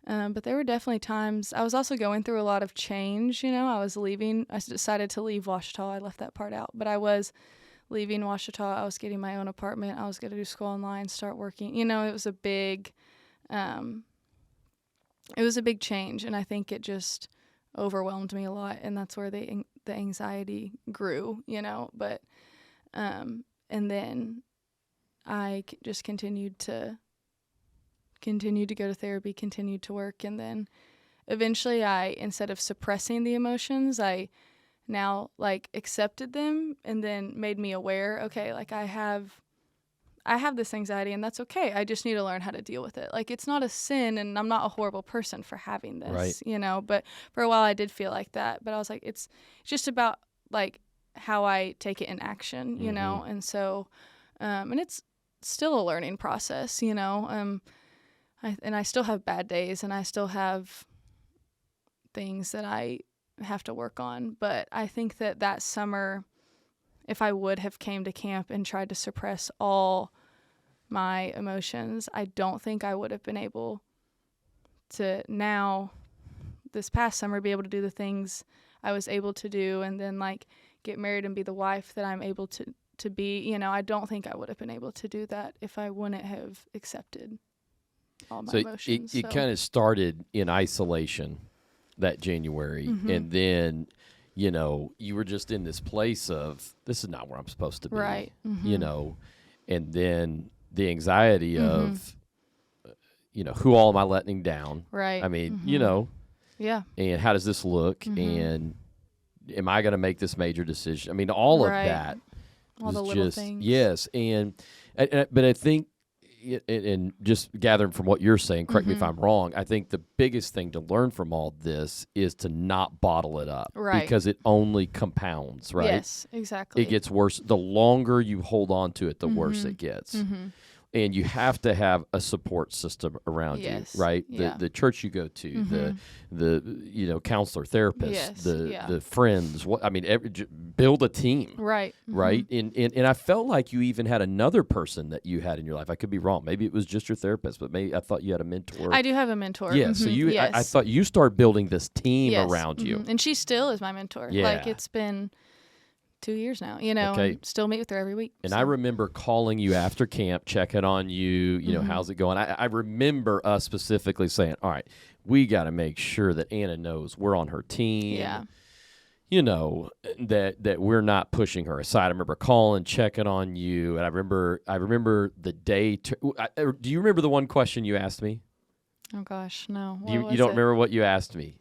But there were definitely times, I was also going through a lot of change, I decided to leave Ouachita. I left that part out, but I was leaving Ouachita. I was getting my own apartment. I was going to do school online, start working. It was a big change, and I think it just overwhelmed me a lot, and that's where the anxiety grew, but and then I just continued to go to therapy, continued to work, and then eventually instead of suppressing the emotions, I now like accepted them, and then made me aware, okay, like I have this anxiety, and that's okay. I just need to learn how to deal with it. Like it's not a sin, and I'm not a horrible person for having this, right. But for a while I did feel like that, but I was like, it's just about like how I take it in action, and so, and it's still a learning process, and I still have bad days, and I still have things that I have to work on. But I think that summer, if I would have came to camp and tried to suppress all my emotions, I don't think I would have been able to now, this past summer, be able to do the things I was able to do, and then like get married and be the wife that I'm able to be. I don't think I would have been able to do that if I wouldn't have accepted all my emotions. It kind of started in isolation that January, and then you were just in this place of, this is not where I'm supposed to be, right? And then the anxiety of who all am I letting down, right? I mean, yeah, and how does this look, and am I going to make this major decision? I mean, all of that, all the little things. Yes, but I think, and just gathering from what you're saying, correct me if I'm wrong, I think the biggest thing to learn from all this is to not bottle it up, right? Because it only compounds, right? Yes, exactly. It gets worse. The longer you hold on to it, the worse it gets. And you have to have a support system around you, right? Yeah. The church you go to, the counselor, therapist, the friends. Build a team, right? Right. And I felt like you even had another person that you had in your life. I could be wrong. Maybe it was just your therapist, but maybe I thought you had a mentor. I do have a mentor. Yeah. So I thought you started building this team around you, and she still is my mentor. Yeah. Like it's been 2 years now, and still meet with her every week. And I remember calling you after camp, checking on you, you know, how's it going? I remember us specifically saying, all right, we got to make sure that Anna knows we're on her team. Yeah. You know, that we're not pushing her aside. I remember calling, checking on you. And I remember the day. Do you remember the one question you asked me? Oh, gosh, no. You don't remember what you asked me?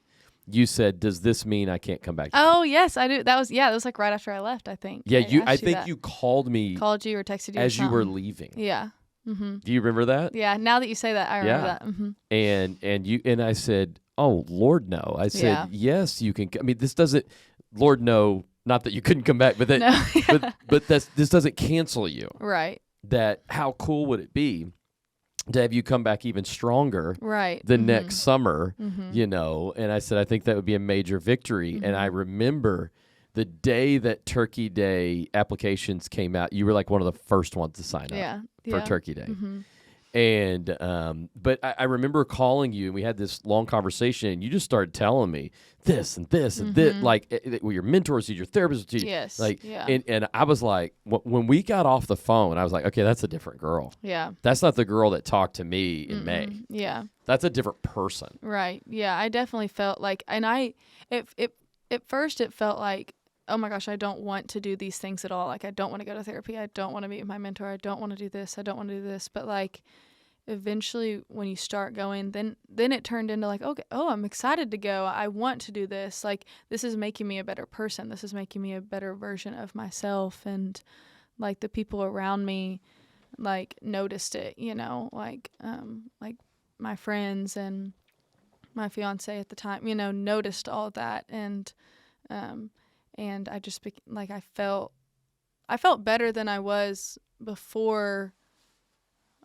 You said, "Does this mean I can't come back?" Oh, yes, I do. That was like right after I left, I think. Yeah, I think you called me. Called you or texted you as you were leaving. Yeah. Mm-hmm. Do you remember that? Yeah. Now that you say that, I remember that. Mm-hmm. And I said, "Oh, Lord, no." I said, "Yes, you can." I mean, this doesn't. Lord, no. Not that you couldn't come back, but that. No. but this doesn't cancel you. Right. That how cool would it be to have you come back even stronger the next summer, you know? And I said, I think that would be a major victory. And I remember the day that Turkey Day applications came out, you were like one of the first ones to sign up for Turkey Day. And but I remember calling you, and we had this long conversation, and you just started telling me this and this and this, like your mentors, your therapists, yes, and I was like, when we got off the phone, I was like, okay, that's a different girl. Yeah, that's not the girl that talked to me in May. Yeah, that's a different person. Right. Yeah, I definitely felt like, and at first it felt like, oh my gosh, I don't want to do these things at all. Like, I don't want to go to therapy. I don't want to meet with my mentor. I don't want to do this. I don't want to do this. But like, eventually when you start going, then it turned into like, okay, I'm excited to go. I want to do this. Like, this is making me a better person. This is making me a better version of myself. And like the people around me, like noticed it, you know, like my friends and my fiance at the time, you know, noticed all of that. And I just I felt better than I was before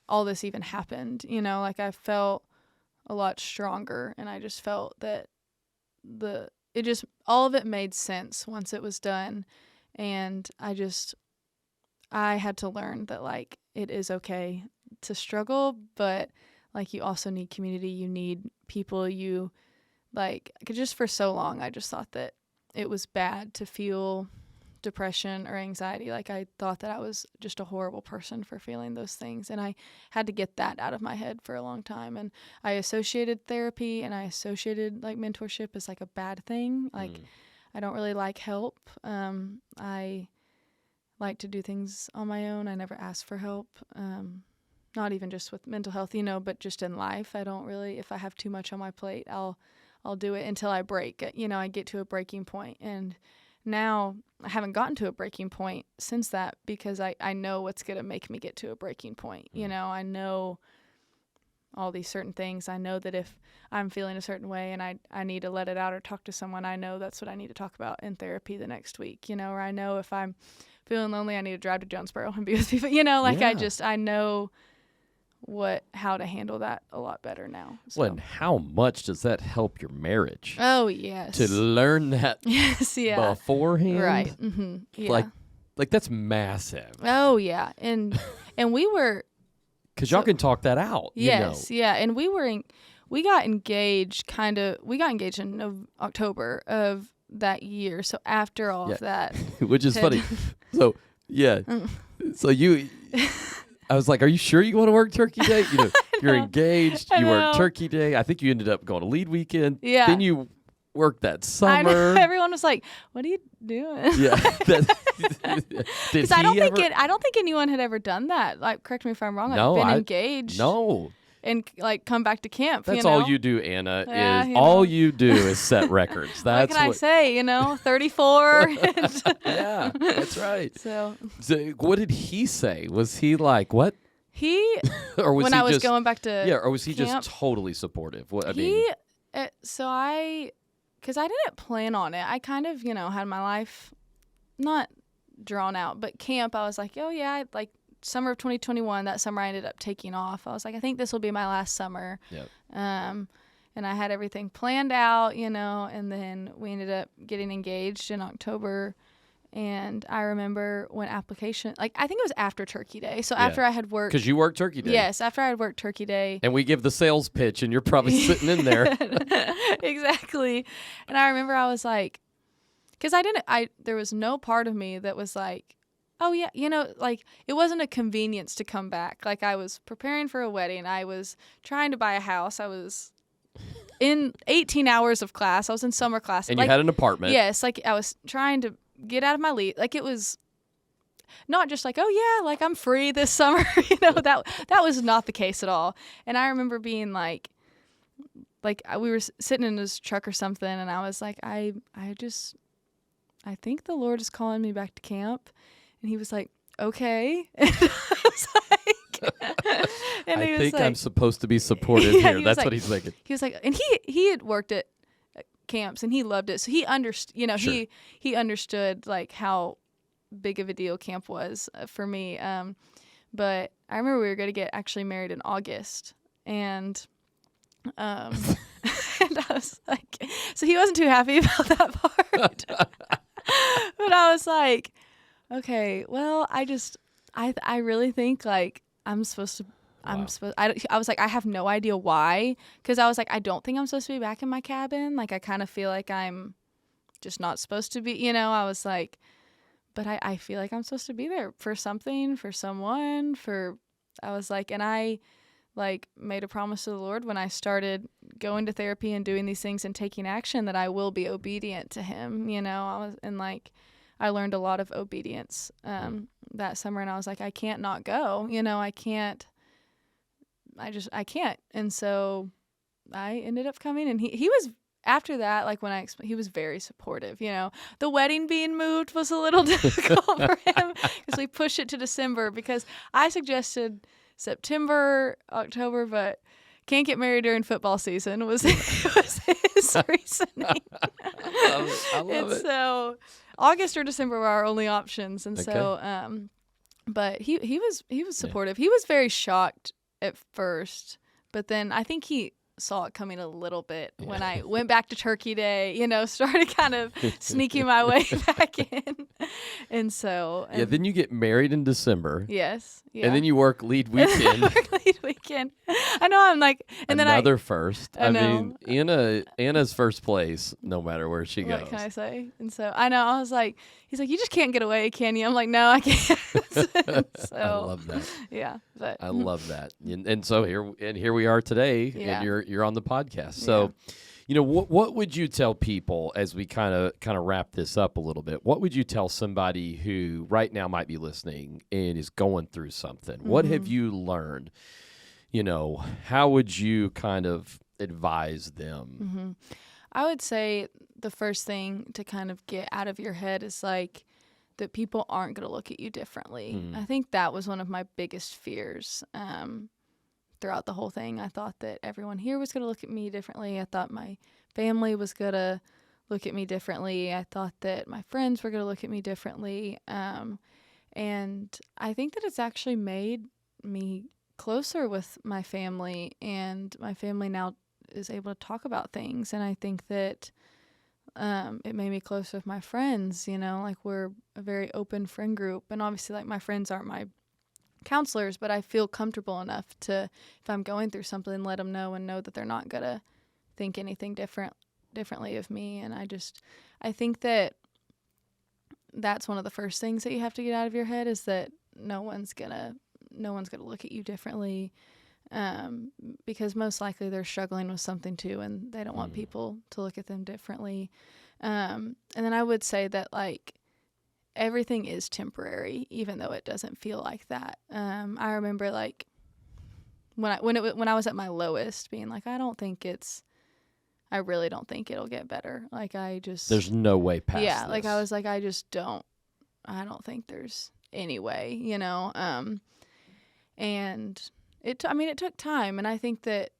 all this even happened, you know, like I felt a lot stronger, and I just felt that all of it made sense once it was done. And I had to learn that like it is okay to struggle, but like you also need community, you need people, you like, just for so long I just thought that it was bad to feel depression or anxiety. Like I thought that I was just a horrible person for feeling those things, and I had to get that out of my head for a long time. And I associated therapy and I associated like mentorship as like a bad thing. Like I don't really like help. I like to do things on my own. I never ask for help. Not even just with mental health, you know, but just in life. I don't really, if I have too much on my plate, I'll do it until I break. You know, I get to a breaking point. And now I haven't gotten to a breaking point since that, because I know what's going to make me get to a breaking point. You know, I know all these certain things. I know that if I'm feeling a certain way and I need to let it out or talk to someone, I know that's what I need to talk about in therapy the next week, you know, or I know if I'm feeling lonely, I need to drive to Jonesboro and be with people, you know, like I know how to handle that a lot better now. So. Well, and how much does that help your marriage? Oh, yes. To learn that beforehand? Right. Mm-hmm. Yeah. Like that's massive. Oh, yeah. And we were... Because y'all can talk that out. Yes, you know. yeah. And we got engaged in October of that year. So after all of that. Which is funny. So, yeah. So I was like, are you sure you want to work Turkey Day? You know, you're engaged. You work Turkey Day. I think you ended up going to lead weekend. Yeah. Then you worked that summer. I know. Everyone was like, what are you doing? Yeah. Because I don't think anyone had ever done that. Like, correct me if I'm wrong. No, been engaged. No. And like come back to camp. That's you know? all you do, Anna. All you do is set records. That's what can I say? You know, 34. Yeah, that's right. So what did he say? Was he like what? Or was when he I was going back to or was he camp, just totally supportive? Because I didn't plan on it. I kind of, you know, had my life not drawn out, but camp, I was like, oh yeah, summer of 2021, that summer I ended up taking off. I was like, I think this will be my last summer. Yep. And I had everything planned out, and then we ended up getting engaged in October. And I remember when I think it was after Turkey Day. So after I had worked. Because you worked Turkey Day. Yes, after I had worked Turkey Day. And we give the sales pitch, and you're probably sitting in there. Exactly. And I remember I was like, because there was no part of me that was like, oh yeah, it wasn't a convenience to come back. Like, I was preparing for a wedding. I was trying to buy a house. I was in 18 hours of class. I was in summer class. And you had an apartment. Yes, like I was trying to get out of my lease. Like, it was not just like, oh yeah, like I'm free this summer. That was not the case at all. And I remember being like we were sitting in his truck or something, and I was like, I think the Lord is calling me back to camp. And he was like, okay. And I was like, and I think I'm supposed to be supportive here. That's what he's thinking. He was like, and he had worked at camps and he loved it. So he understood, sure. he understood like how big of a deal camp was for me. But I remember we were going to get actually married in August, and and I was like, so he wasn't too happy about that part. But I was like, okay, well, I really think like I'm supposed to. Wow. I was like, I have no idea why, because I was like, I don't think I'm supposed to be back in my cabin. Like, I kind of feel like I'm just not supposed to be, I was like, but I feel like I'm supposed to be there for something, for someone, I was like, and I like made a promise to the Lord when I started going to therapy and doing these things and taking action that I will be obedient to him, I learned a lot of obedience that summer, and I was like, I can't not go, I can't. And so I ended up coming, and he was, after that, like he was very supportive, the wedding being moved was a little difficult for him because we pushed it to December, because I suggested September, October, but can't get married during football season was his reasoning. I love it. So August or December were our only options. And so, but he was supportive. Yeah. He was very shocked at first, but then I think he saw it coming a little bit when I went back to Turkey Day, started kind of sneaking my way back in. And so then you get married in December. Yes. Yeah. And then you work lead weekend. Lead weekend. I know, I'm like, and another then first. I mean, Anna's first place no matter where she goes. What can I say? And so I know, I was like, he's like, you just can't get away, can you? I'm like, no, I can't. So, I love that. Yeah. But I love that. And so here we are today, and you're on the podcast. So, what would you tell people as we kind of wrap this up a little bit? What would you tell somebody who right now might be listening and is going through something? Mm-hmm. What have you learned? How would you kind of advise them? Mm-hmm. I would say the first thing to kind of get out of your head is like that people aren't going to look at you differently. Mm-hmm. I think that was one of my biggest fears. Throughout the whole thing, I thought that everyone here was going to look at me differently. I thought my family was going to look at me differently. I thought that my friends were going to look at me differently. And I think that it's actually made me closer with my family, and my family now is able to talk about things. And I think that it made me closer with my friends, like we're a very open friend group. And obviously, like, my friends aren't my counselors, but I feel comfortable enough to, if I'm going through something, let them know and know that they're not gonna think anything differently of me. And I think that that's one of the first things that you have to get out of your head, is that no one's gonna look at you differently, because most likely they're struggling with something too, and they don't want people to look at them differently. And then I would say that, like, everything is temporary, even though it doesn't feel like that. I remember, like, when I was at my lowest, being like, I really don't think it'll get better. Like, there's no way past this. Yeah, like, I was like, I don't think there's any way, and it took time. And I think that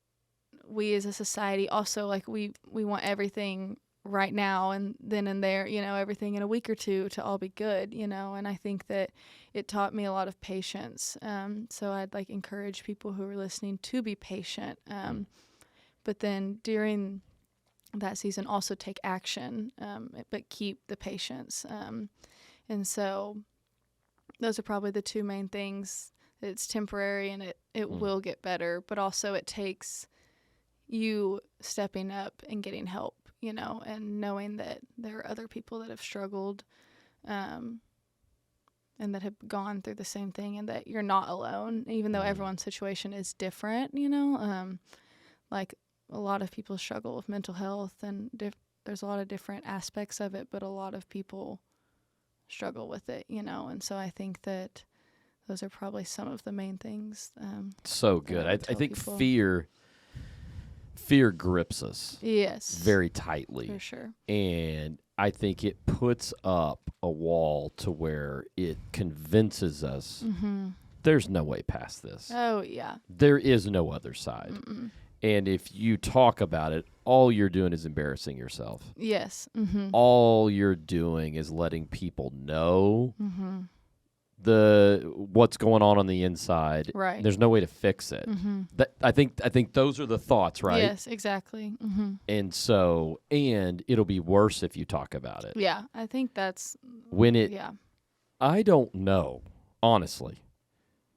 we as a society also, like, we want everything right now and then and there, everything in a week or two to all be good, and I think that it taught me a lot of patience. So I'd like encourage people who are listening to be patient. But then during that season, also take action, but keep the patience. And so those are probably the two main things. It's temporary and it will get better, but also it takes you stepping up and getting help, and knowing that there are other people that have struggled, and that have gone through the same thing, and that you're not alone, even though everyone's situation is different, like a lot of people struggle with mental health, and there's a lot of different aspects of it, but a lot of people struggle with it, and so I think that those are probably some of the main things. So good. I think people. Fear grips us. Yes. Very tightly. For sure. And I think it puts up a wall to where it convinces us there's no way past this. Oh, yeah. There is no other side. And if you talk about it, all you're doing is embarrassing yourself. Yes. All you're doing is letting people know what's going on the inside. Right. There's no way to fix it. That I think those are the thoughts, right? Yes, exactly. And so, and it'll be worse if you talk about it. Yeah, I think that's Yeah. I don't know, honestly,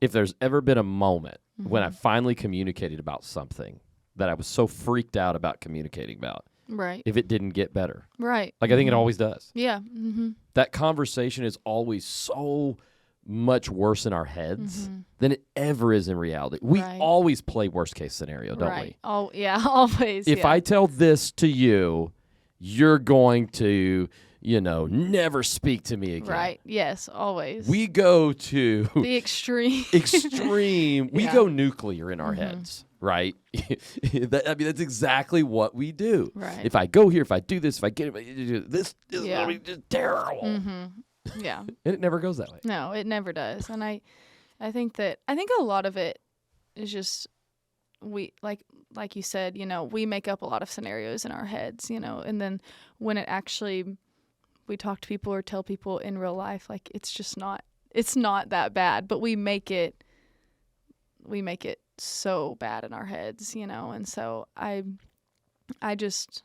if there's ever been a moment when I finally communicated about something that I was so freaked out about communicating about. Right. If it didn't get better. Right. Like I think it always does. Yeah. That conversation is always so much worse in our heads than it ever is in reality. We always play worst case scenario, don't we? Oh, yeah, always. If I tell this to you, you're going to, never speak to me again. Right. Yes, always. We go to the extreme. We go nuclear in our heads, right? That's exactly what we do. Right. If I go here, if I do this, if I get it, this is going to be just terrible. Yeah. And it never goes that way. No, it never does. And I think a lot of it is just we like you said, we make up a lot of scenarios in our heads, and then when it actually we talk to people or tell people in real life, like it's not that bad, but we make it so bad in our heads, and so I just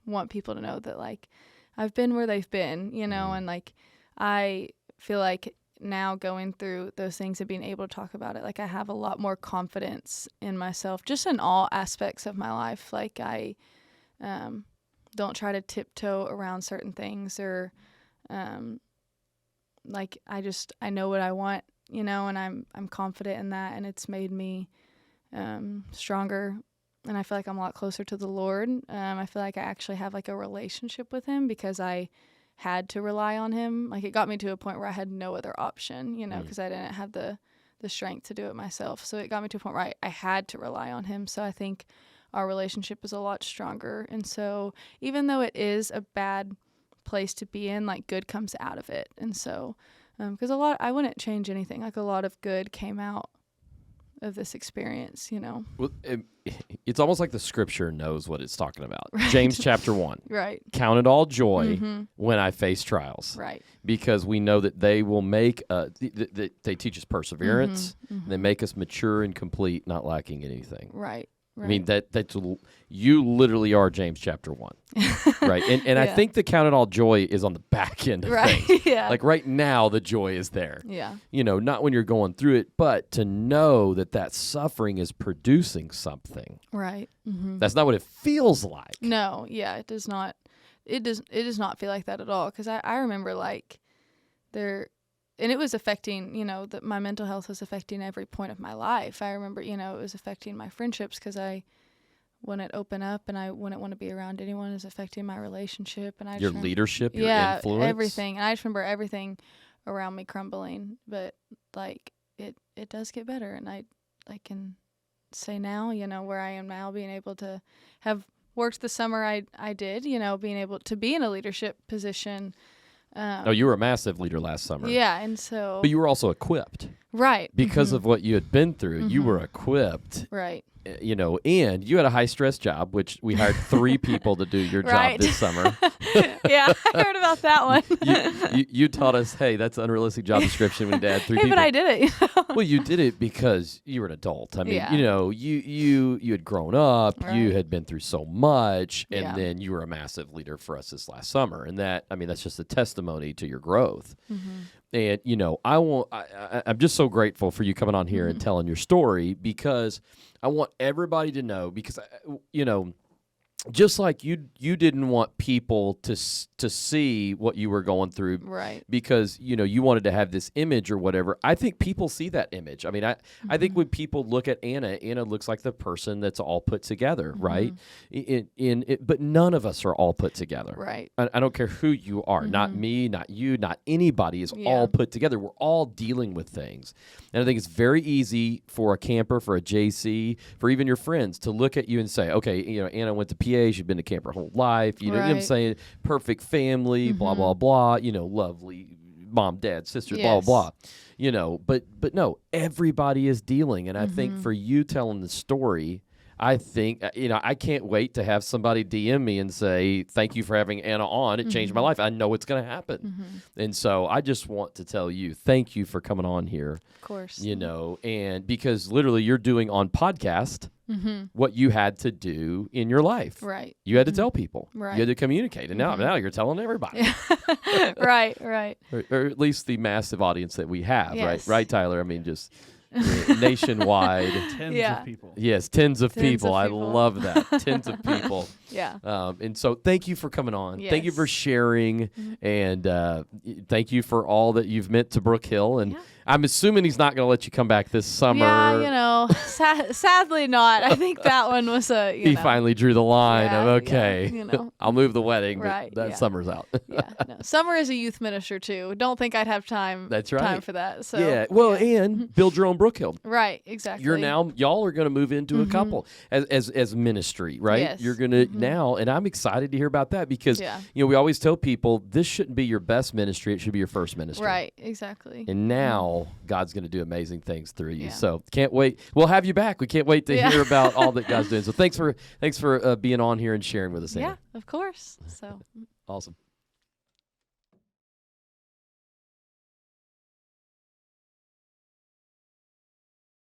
want people to know that like I've been where they've been, and like I feel like now going through those things and being able to talk about it, like I have a lot more confidence in myself just in all aspects of my life. Like I don't try to tiptoe around certain things or like I know what I want, and I'm confident in that, and it's made me stronger, and I feel like I'm a lot closer to the Lord. I feel like I actually have like a relationship with him because I had to rely on him. Like it got me to a point where I had no other option, because I didn't have the strength to do it myself. So it got me to a point where I had to rely on him. So I think our relationship is a lot stronger. And so even though it is a bad place to be in, like good comes out of it. And so, because I wouldn't change anything. Like a lot of good came out of this experience, Well, it's almost like the scripture knows what it's talking about. Right. James chapter 1. Right. Count it all joy when I face trials. Right. Because we know that they will make, they teach us perseverance. They make us mature and complete, not lacking anything. Right. I mean, that's you literally are James chapter 1, right? And I think the count it all joy is on the back end of things. Yeah. Like right now, the joy is there. Yeah. Not when you're going through it, but to know that suffering is producing something. Right. That's not what it feels like. No. Yeah. It does not. It does not feel like that at all. Because I remember like and it was affecting, my mental health was affecting every point of my life. I remember, it was affecting my friendships because I wouldn't open up and I wouldn't want to be around anyone. It was affecting my relationship. And your leadership, your influence. Everything. And I just remember everything around me crumbling. But, like, it does get better. And I can say now, where I am now, being able to have worked the summer I did, being able to be in a leadership position. You were a massive leader last summer. Yeah, and so... But you were also equipped. Right. Because of what you had been through, you were equipped. Right. You know, and you had a high-stress job, which we hired 3 people to do your job this summer. Yeah, I heard about that one. You taught us, hey, that's an unrealistic job description when Dad 3 people. But I did it. Well, you did it because you were an adult. I mean, you know, you had grown up, you had been through so much, and then you were a massive leader for us this last summer. And that, I mean, that's just a testimony to your growth. And, you know, I'm just so grateful for you coming on here and telling your story, because I want everybody to know, because, you know, just like you didn't want people to see what you were going through, right? Because, you know, you wanted to have this image or whatever. I think people see that image. I mean, I think when people look at Anna looks like the person that's all put together, right? But none of us are all put together, right? I don't care who you are, not me, not you, not anybody is all put together. We're all dealing with things, and I think it's very easy for a camper, for a JC, for even your friends to look at you and say, okay, you know, Anna went to PA. She's been a camper her whole life. You know, you know what I'm saying? Perfect family, blah, blah, blah. You know, lovely mom, dad, sisters, blah, blah, blah. You know, but no, everybody is dealing. And I think for you telling the story, I think, you know, I can't wait to have somebody DM me and say, thank you for having Anna on. It changed my life. I know it's going to happen. And so I just want to tell you, thank you for coming on here. Of course. You know, and because literally you're doing on podcast what you had to do in your life. Right. You had to tell people. Right. You had to communicate. And now you're telling everybody. Right. Or at least the massive audience that we have, yes. Right, Tyler? I mean, just nationwide. Tens of people. Yes, tens of people. I love that. Tens of people. Yeah. And so thank you for coming on. Yes. Thank you for sharing. And thank you for all that you've meant to Brook Hill. And I'm assuming he's not going to let you come back this summer. Yeah, you know, sadly not. I think that one was he finally drew the line of, okay, you know. I'll move the wedding, right, but that summer's out. No. Summer is a youth minister, too. Don't think I'd have time. That's right. Time for that. So, and build your own Brook Hill. Right, exactly. Y'all are going to move into a couple as ministry, right? Yes. You're going to now, and I'm excited to hear about that because, you know, we always tell people this shouldn't be your best ministry. It should be your first ministry. Right, exactly. And now God's going to do amazing things through you. So can't wait. We'll have you back. We can't wait to hear about all that God's doing. So thanks for being on here and sharing with us, Anna. Yeah, of course. So awesome.